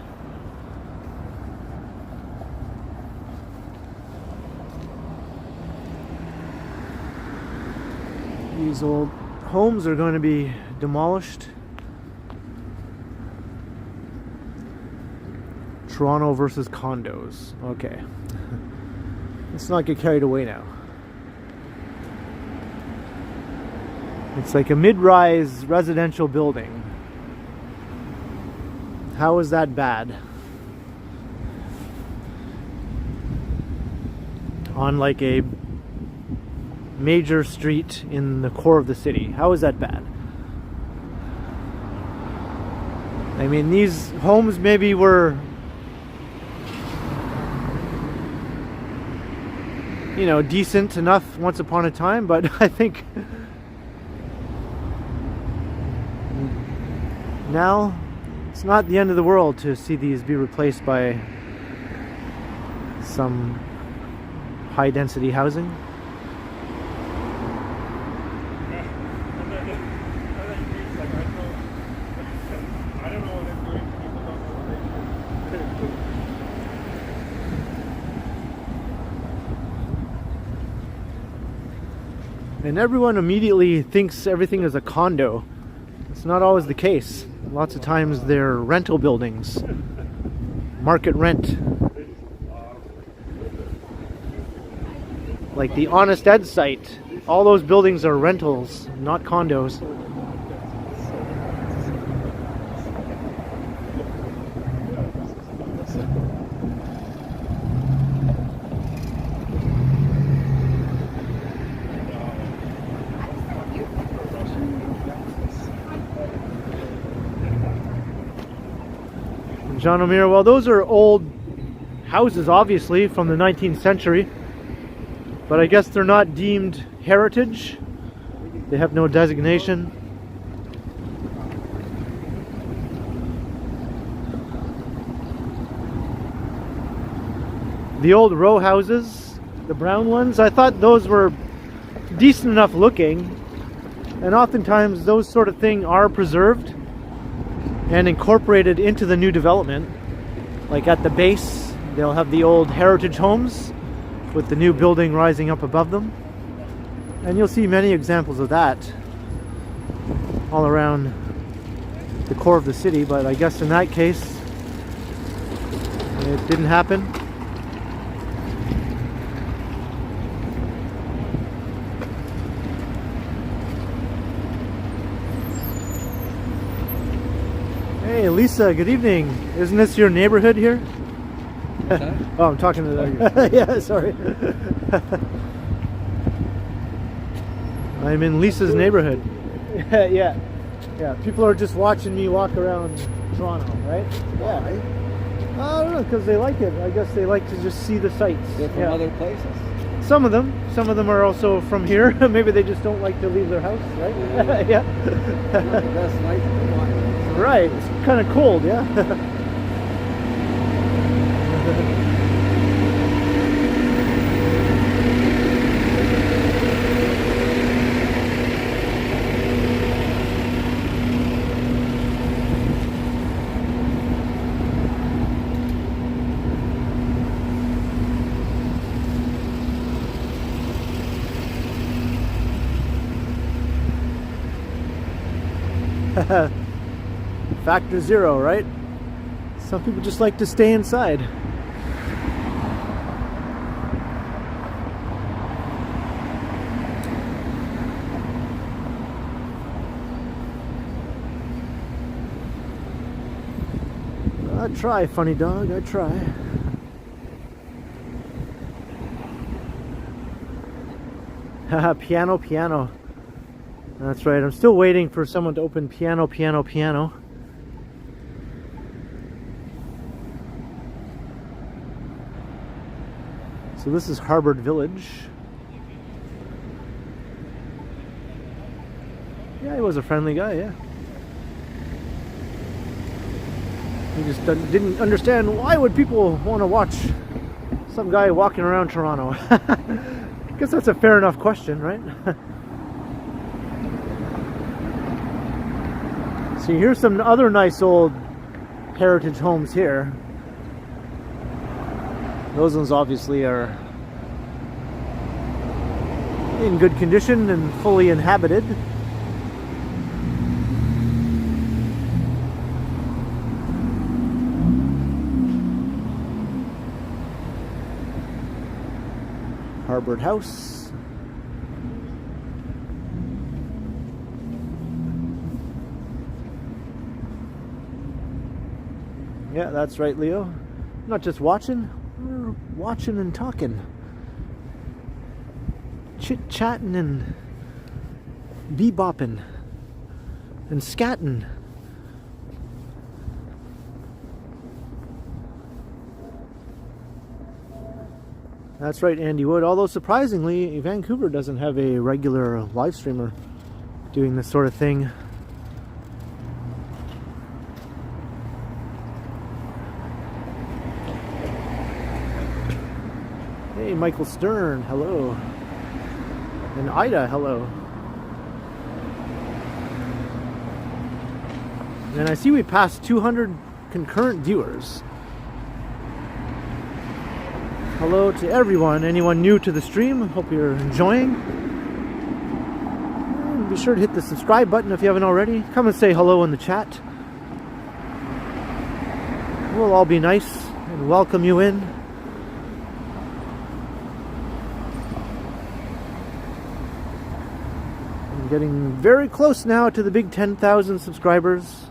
These old homes are going to be demolished. Toronto versus condos. Okay. Let's not get carried away now. It's like a mid-rise residential building. How is that bad? On like a major street in the core of the city. How is that bad? I mean, these homes maybe were, you know, decent enough once upon a time, but I think now it's not the end of the world to see these be replaced by some high density housing. And everyone immediately thinks everything is a condo. It's not always the case. Lots of times they're rental buildings. Market rent. Like the Honest Ed site. All those buildings are rentals, not condos. John O'Meara, well, those are old houses, obviously, from the 19th century. but I guess they're not deemed heritage. They have no designation. The old row houses, the brown ones, I thought those were decent enough looking, and oftentimes those sort of thing are preserved and incorporated into the new development. Like at the base, they'll have the old heritage homes with the new building rising up above them. And you'll see many examples of that all around the core of the city, but I guess in that case, it didn't happen. Hey Lisa, good evening. Isn't this your neighborhood here? Oh, I'm talking to the... Yeah, sorry. I'm in Lisa's neighborhood. Yeah. People are just watching me walk around Toronto, right? Why? I don't know, because they like it. I guess they like to just see the sights. They're from other places. Some of them are also from here. Maybe they just don't like to leave their house, right? Yeah. Not the best night to watch. Right, it's kind of cold, yeah. Factor zero, right? Some people just like to stay inside. I try, funny dog, I try. Haha, piano. That's right, I'm still waiting for someone to open piano. So this is Harbour Village. Yeah, he was a friendly guy, yeah. He just didn't understand why would people want to watch some guy walking around Toronto. I guess that's a fair enough question, right? See, here's some other nice old heritage homes here. Those ones obviously are in good condition and fully inhabited. Harbour House. Yeah, that's right, Leo. Not just watching. We're watching and talking, chit-chatting and bebopping and scatting. That's right, Andy Wood. Although surprisingly, Vancouver doesn't have a regular live streamer doing this sort of thing. Hey, Michael Stern, hello. And Ida, hello. And I see we passed 200 concurrent viewers. Hello to everyone, anyone new to the stream, hope you're enjoying. And be sure to hit the subscribe button if you haven't already. Come and say hello in the chat. We'll all be nice and welcome you in. Getting very close now to the big 10,000 subscribers.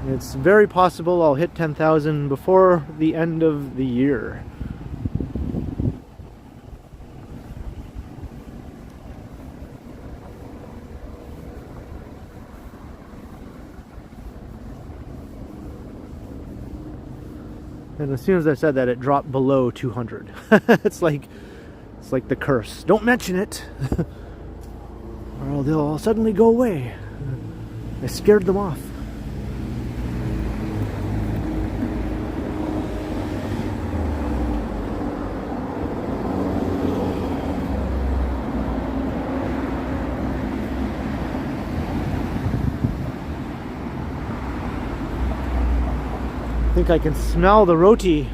It's very possible I'll hit 10,000 before the end of the year. And as soon as I said that, it dropped below 200. It's like the curse. Don't mention it, or they'll all suddenly go away. I scared them off. I think I can smell the roti.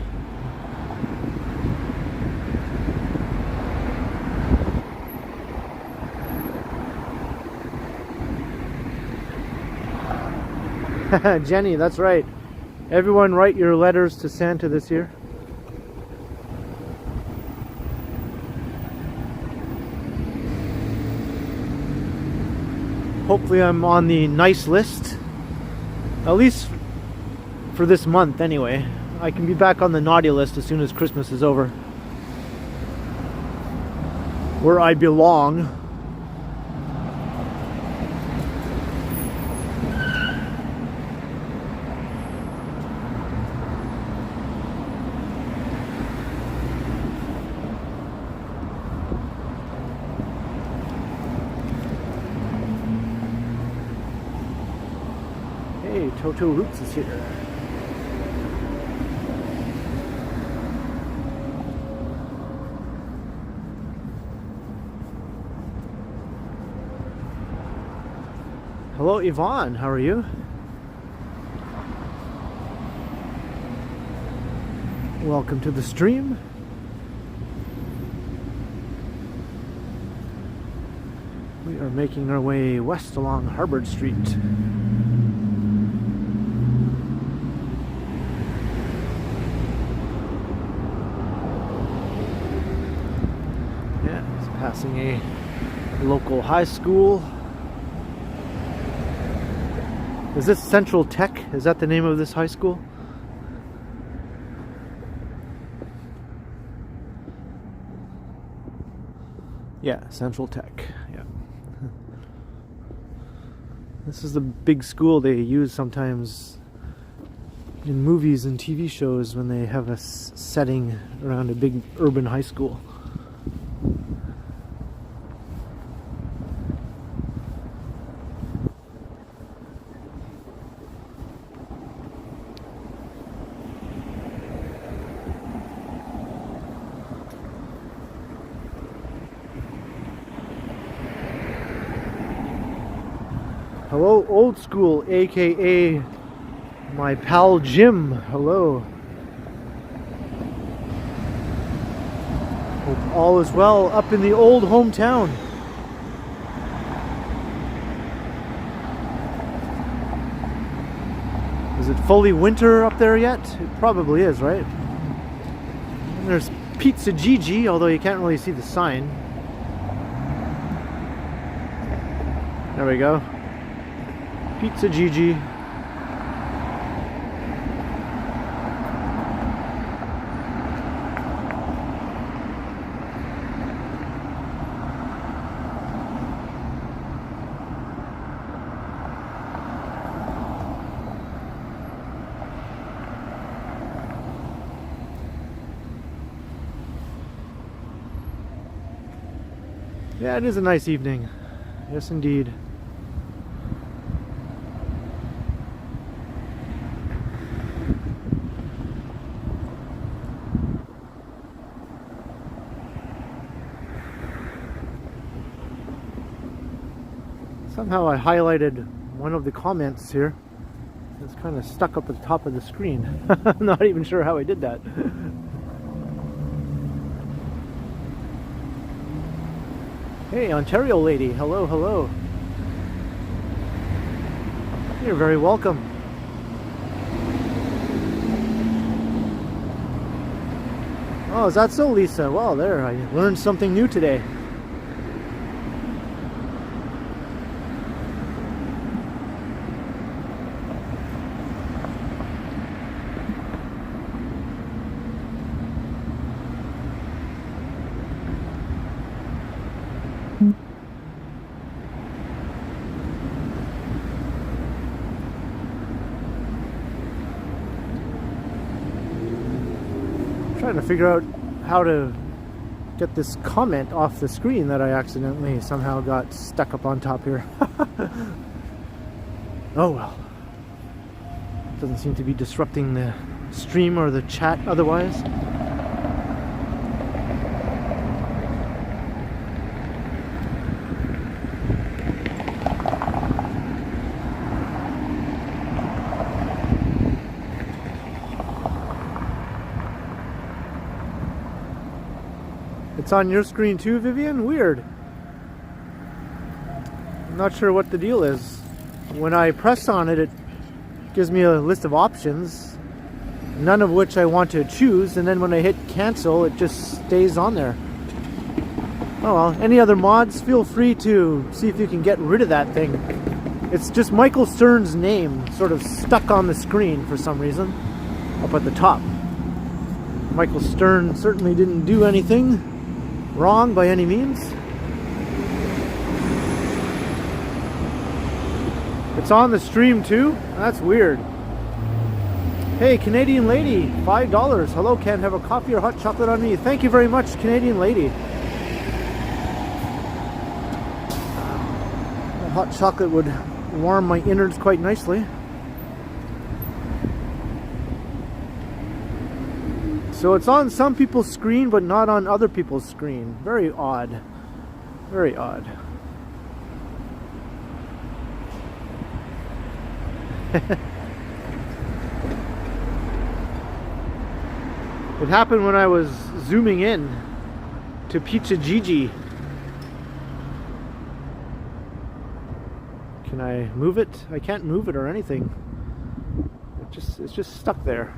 Jenny, that's right. Everyone write your letters to Santa this year. Hopefully I'm on the nice list. At least for this month anyway. I can be back on the naughty list as soon as Christmas is over. Where I belong. Hey, Toto Roots is here. Hello, Yvonne. How are you? Welcome to the stream. We are making our way west along Harvard Street. Yeah, it's passing a local high school. Is this Central Tech? Is that the name of this high school? Yeah, Central Tech. Yeah. This is the big school they use sometimes in movies and TV shows when they have a setting around a big urban high school. Hello, Old School, aka my pal Jim. Hello. Hope all is well up in the old hometown. Is it fully winter up there yet? It probably is, right? And there's Pizza Gigi, although you can't really see the sign. There we go. Pizza Gigi. Yeah, it is a nice evening. Yes, indeed. Somehow I highlighted one of the comments here. It's kind of stuck up at the top of the screen. I'm not even sure how I did that. Hey, Ontario lady. Hello, hello. You're very welcome. Oh, is that so, Lisa? Well, there, I learned something new today. Trying to figure out how to get this comment off the screen that I accidentally somehow got stuck up on top here. Oh well. Doesn't seem to be disrupting the stream or the chat otherwise. It's on your screen too, Vivian? Weird. I'm not sure what the deal is. When I press on it, it gives me a list of options, none of which I want to choose, and then when I hit cancel, it just stays on there. Oh well, any other mods, feel free to see if you can get rid of that thing. It's just Michael Stern's name sort of stuck on the screen for some reason, up at the top. Michael Stern certainly didn't do anything wrong by any means. It's on the stream too? That's weird. Hey, Canadian lady, $5. Hello, Ken. Have a coffee or hot chocolate on me? Thank you very much, Canadian lady. A hot chocolate would warm my innards quite nicely. So it's on some people's screen, but not on other people's screen. Very odd. Very odd. It happened when I was zooming in to Pizza Gigi. Can I move it? I can't move it or anything. It's just stuck there.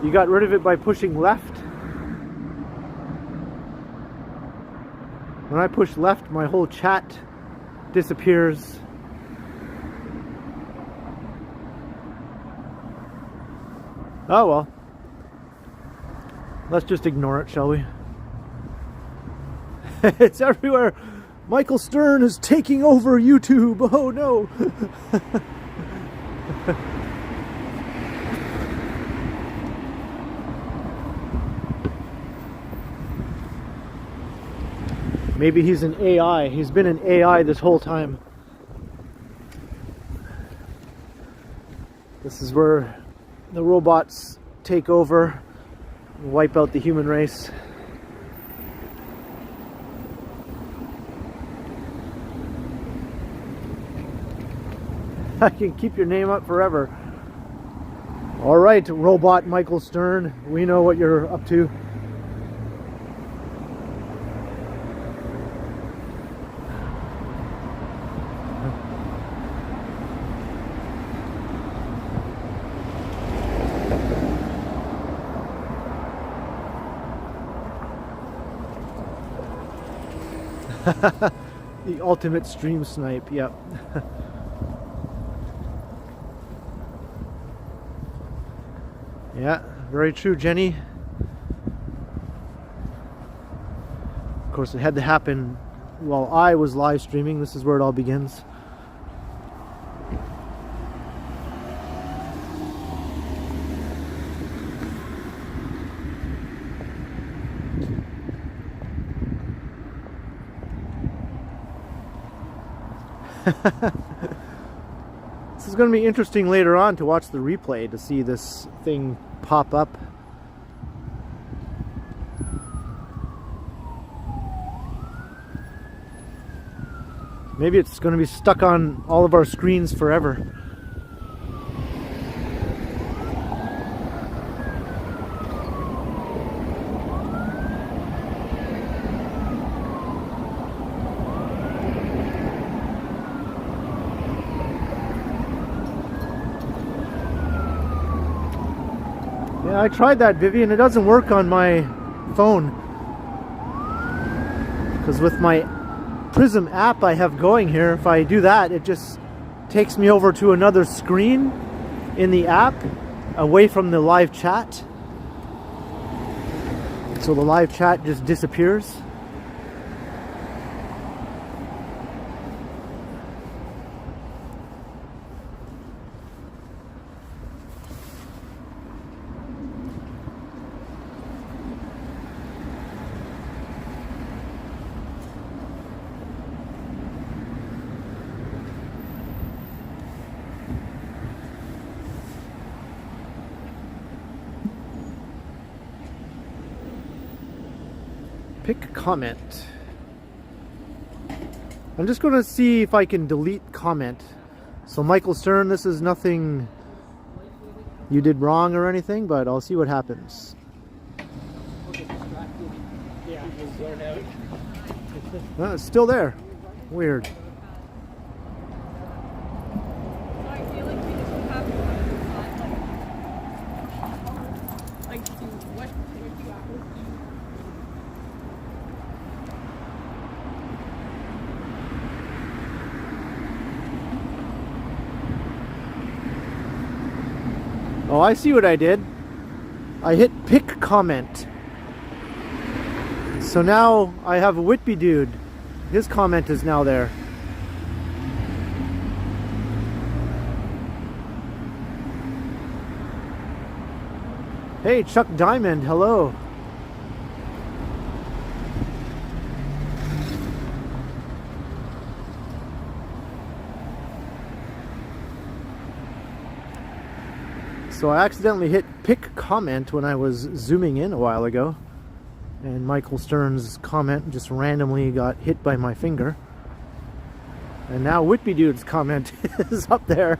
You got rid of it by pushing left. When I push left, my whole chat disappears. Oh well. Let's just ignore it, shall we? It's everywhere. Michael Stern is taking over YouTube. Oh no. Maybe he's an AI. He's been an AI this whole time. This is where the robots take over and wipe out the human race. I can keep your name up forever. All right, robot Michael Stern, we know what you're up to. The ultimate stream snipe, yep. Yeah, very true, Jenny. Of course, it had to happen while I was live streaming. This is where it all begins. This is going to be interesting later on to watch the replay to see this thing pop up. Maybe it's going to be stuck on all of our screens forever. I tried that, Vivian. It doesn't work on my phone because with my Prism app I have going here, if I do that, it just takes me over to another screen in the app away from the live chat. So the live chat just disappears. Pick comment. I'm just going to see if I can delete comment. So Michael Stern, this is nothing you did wrong or anything, but I'll see what happens. Well, it's still there. Weird. Oh, I see what I did. I hit pick comment. So now I have a Whitby dude. His comment is now there. Hey, Chuck Diamond, hello. So I accidentally hit pick comment when I was zooming in a while ago. And Michael Stern's comment just randomly got hit by my finger. And now Whitby Dude's comment is up there.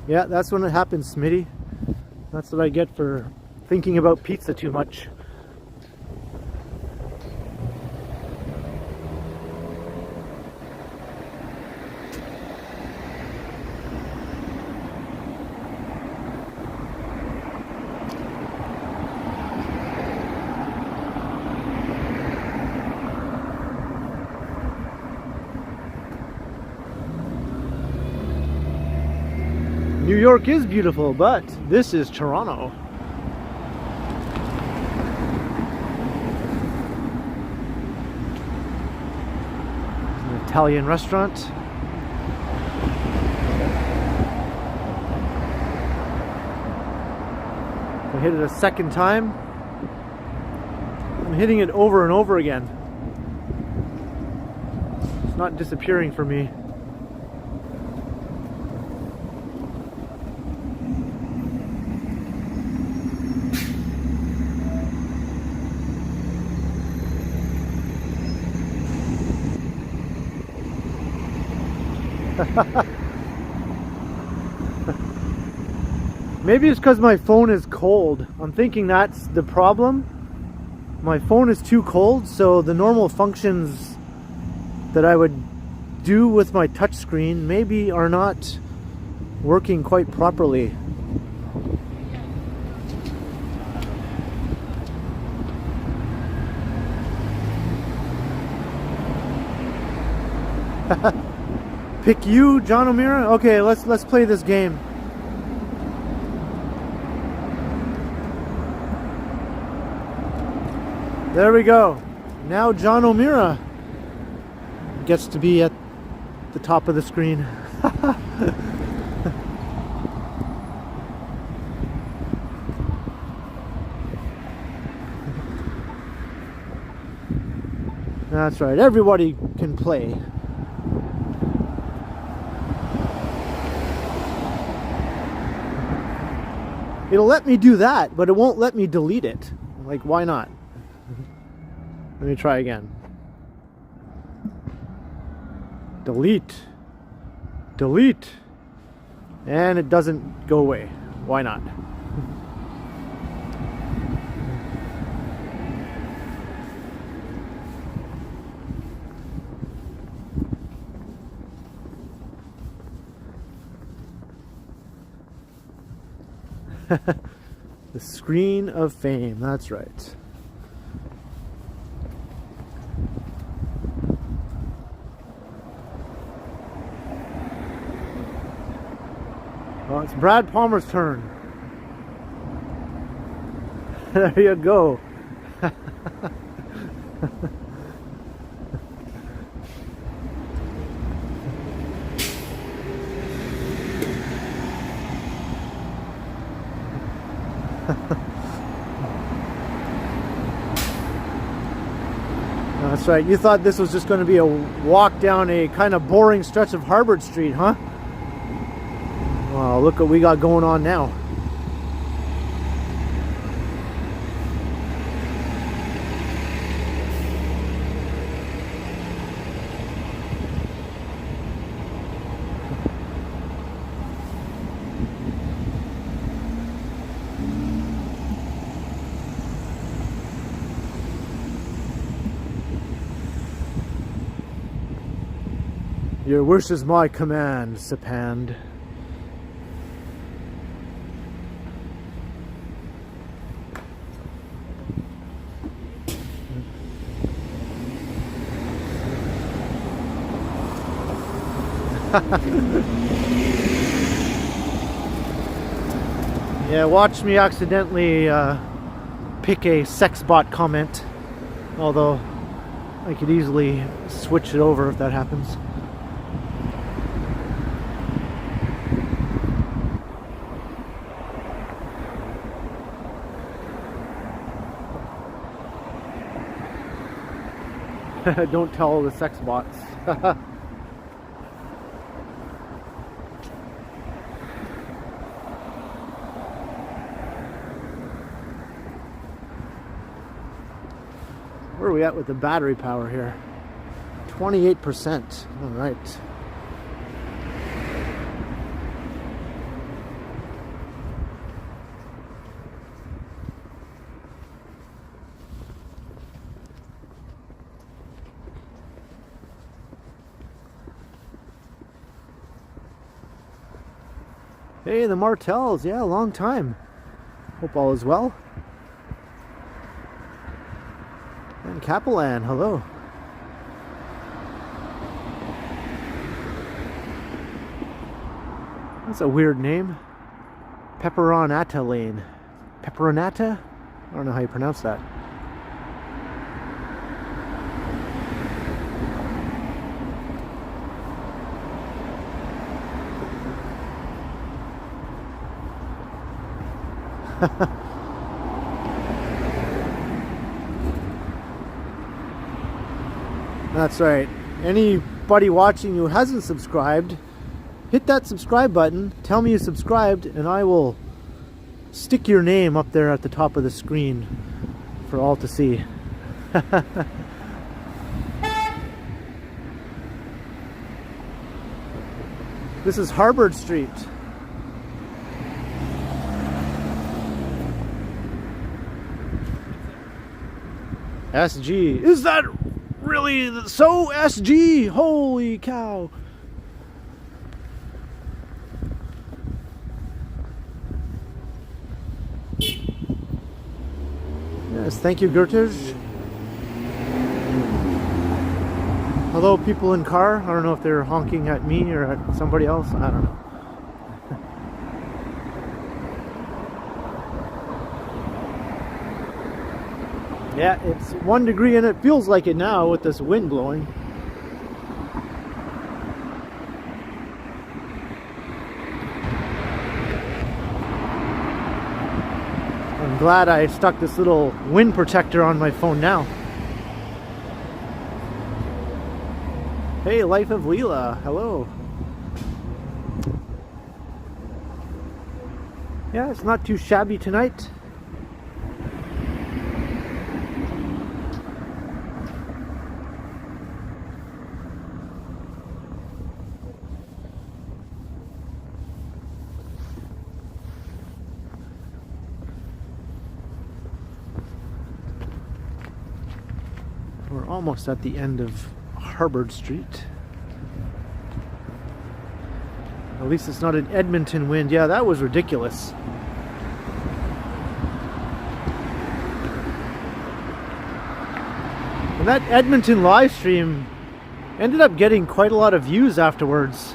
Yeah, that's when it happens, Smitty. That's what I get for thinking about pizza too much. New York is beautiful, but this is Toronto. It's an Italian restaurant. I hit it a second time. I'm hitting it over and over again. It's not disappearing for me. Maybe it's because my phone is cold. I'm thinking that's the problem. My phone is too cold, so the normal functions that I would do with my touchscreen maybe are not working quite properly. Pick you, John O'Meara? Okay, let's play this game. There we go. Now John O'Meara gets to be at the top of the screen. That's right, everybody can play. It'll let me do that, but it won't let me delete it. Like, why not? Let me try again. Delete. Delete. And it doesn't go away. Why not? The screen of fame, that's right. Well, it's Brad Palmer's turn. There you go. That's right. You thought this was just going to be a walk down a kind of boring stretch of Harbord Street, huh? Wow, look what we got going on now. Your wish is my command, Sapand. Yeah, watch me accidentally pick a sex bot comment, although I could easily switch it over if that happens. Don't tell the sex bots. Where are we at with the battery power here? 28%. All right. Hey, the Martells. Yeah, long time. Hope all is well. And Capellan, hello. That's a weird name. Pepperonata Lane. Pepperonata? I don't know how you pronounce that. That's right. Anybody watching who hasn't subscribed, hit that subscribe button, tell me you subscribed, and I will stick your name up there at the top of the screen for all to see. This is Harbord Street. SG. Is that really so? SG? Holy cow. Yes, thank you, Gertrude. Hello, people in car. I don't know if they're honking at me or at somebody else. I don't know. Yeah, it's 1 degree and it feels like it now with this wind blowing. I'm glad I stuck this little wind protector on my phone now. Hey, Life of Leela, hello. Yeah, it's not too shabby tonight. We're almost at the end of Harbord Street. At least it's not an Edmonton wind. Yeah, that was ridiculous. And that Edmonton live stream ended up getting quite a lot of views afterwards.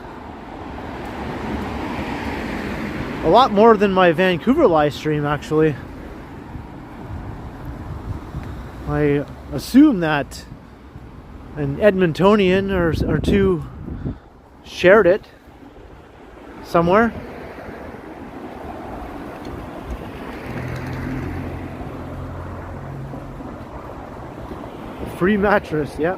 A lot more than my Vancouver live stream, actually. I assume that an Edmontonian or two shared it somewhere. Free mattress, yeah.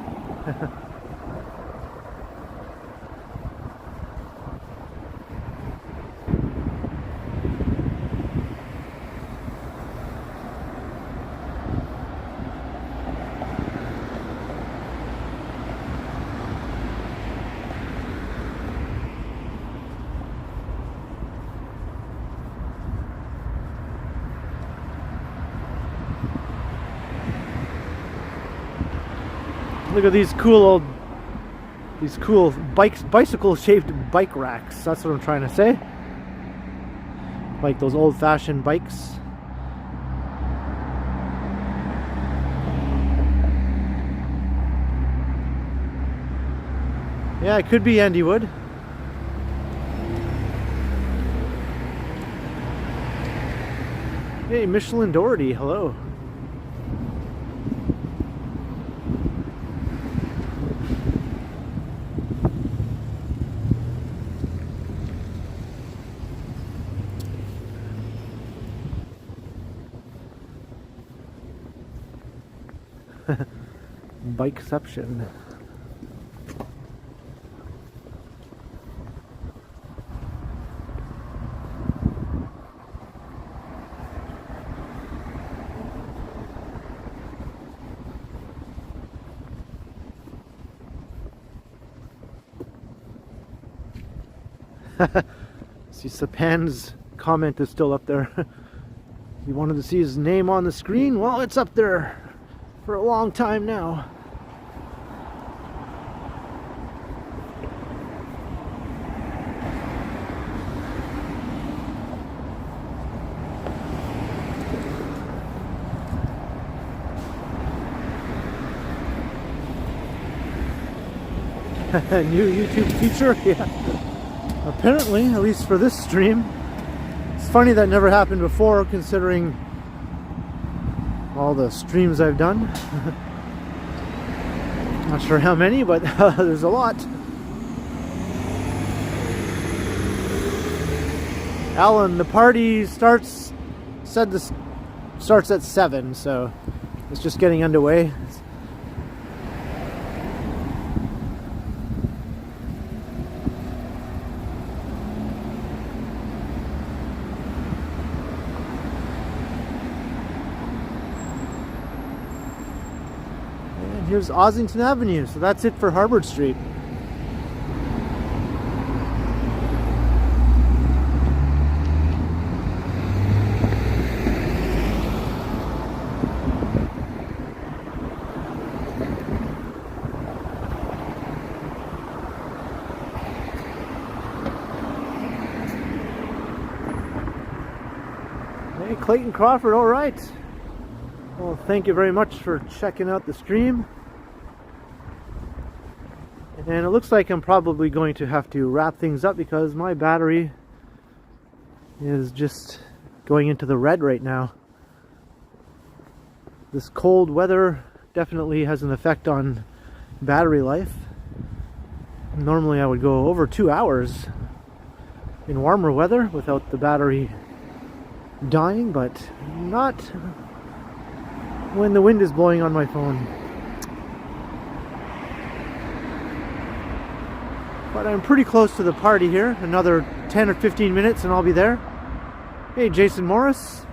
Look at these cool bicycle-shaped bike racks. That's what I'm trying to say. Like those old-fashioned bikes. Yeah, it could be Andy Wood. Hey, Michelin Doherty, hello. Bikeception. See, Sapan's comment is still up there. You wanted to see his name on the screen? Well, it's up there for a long time now. New YouTube feature? Yeah. Apparently, at least for this stream. It's funny that never happened before, considering all the streams I've done. Not sure how many, but there's a lot. Alan, the party starts at 7, so it's just getting underway. Here's Ossington Avenue, so that's it for Harvard Street. Hey, Clayton Crawford, all right. Well, thank you very much for checking out the stream. And it looks like I'm probably going to have to wrap things up because my battery is just going into the red right now. This cold weather definitely has an effect on battery life. Normally I would go over 2 hours in warmer weather without the battery dying, but not when the wind is blowing on my phone. But I'm pretty close to the party here. Another 10 or 15 minutes and I'll be there. Hey, Jason Morris.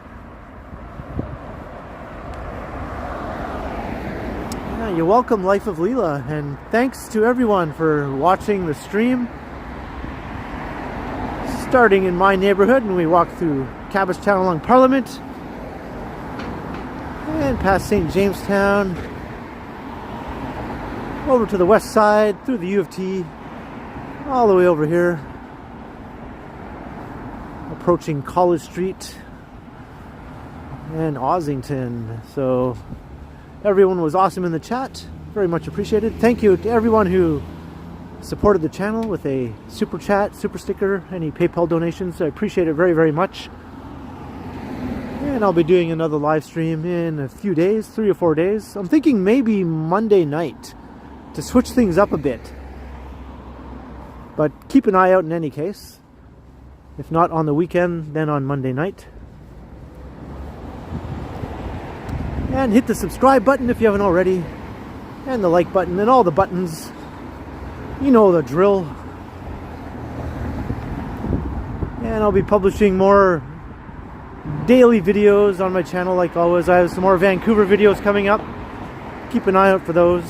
Yeah, you're welcome, Life of Leela. And thanks to everyone for watching the stream. Starting in my neighborhood, and we walk through Cabbagetown along Parliament. And past St. Jamestown. Over to the west side, through the U of T. All the way over here, approaching College Street and Ossington. So everyone was awesome in the chat, very much appreciated. Thank you to everyone who supported the channel with a super chat, super sticker, any PayPal donations. I appreciate it very, very much. And I'll be doing another live stream in a few days, 3 or 4 days. I'm thinking maybe Monday night to switch things up a bit. But keep an eye out in any case. If not on the weekend, then on Monday night. And hit the subscribe button if you haven't already. and the like button, and all the buttons. You know the drill. And I'll be publishing more daily videos on my channel like always. I have some more Vancouver videos coming up. Keep an eye out for those.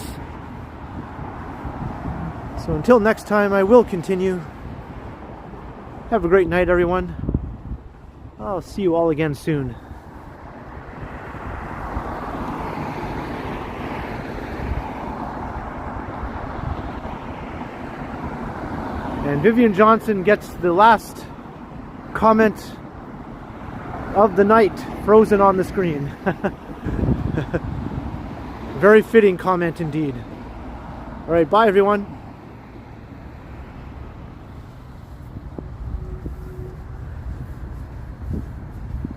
So until next time, I will continue. Have a great night, everyone. I'll see you all again soon. And Vivian Johnson gets the last comment of the night frozen on the screen. Very fitting comment indeed. All right, bye everyone.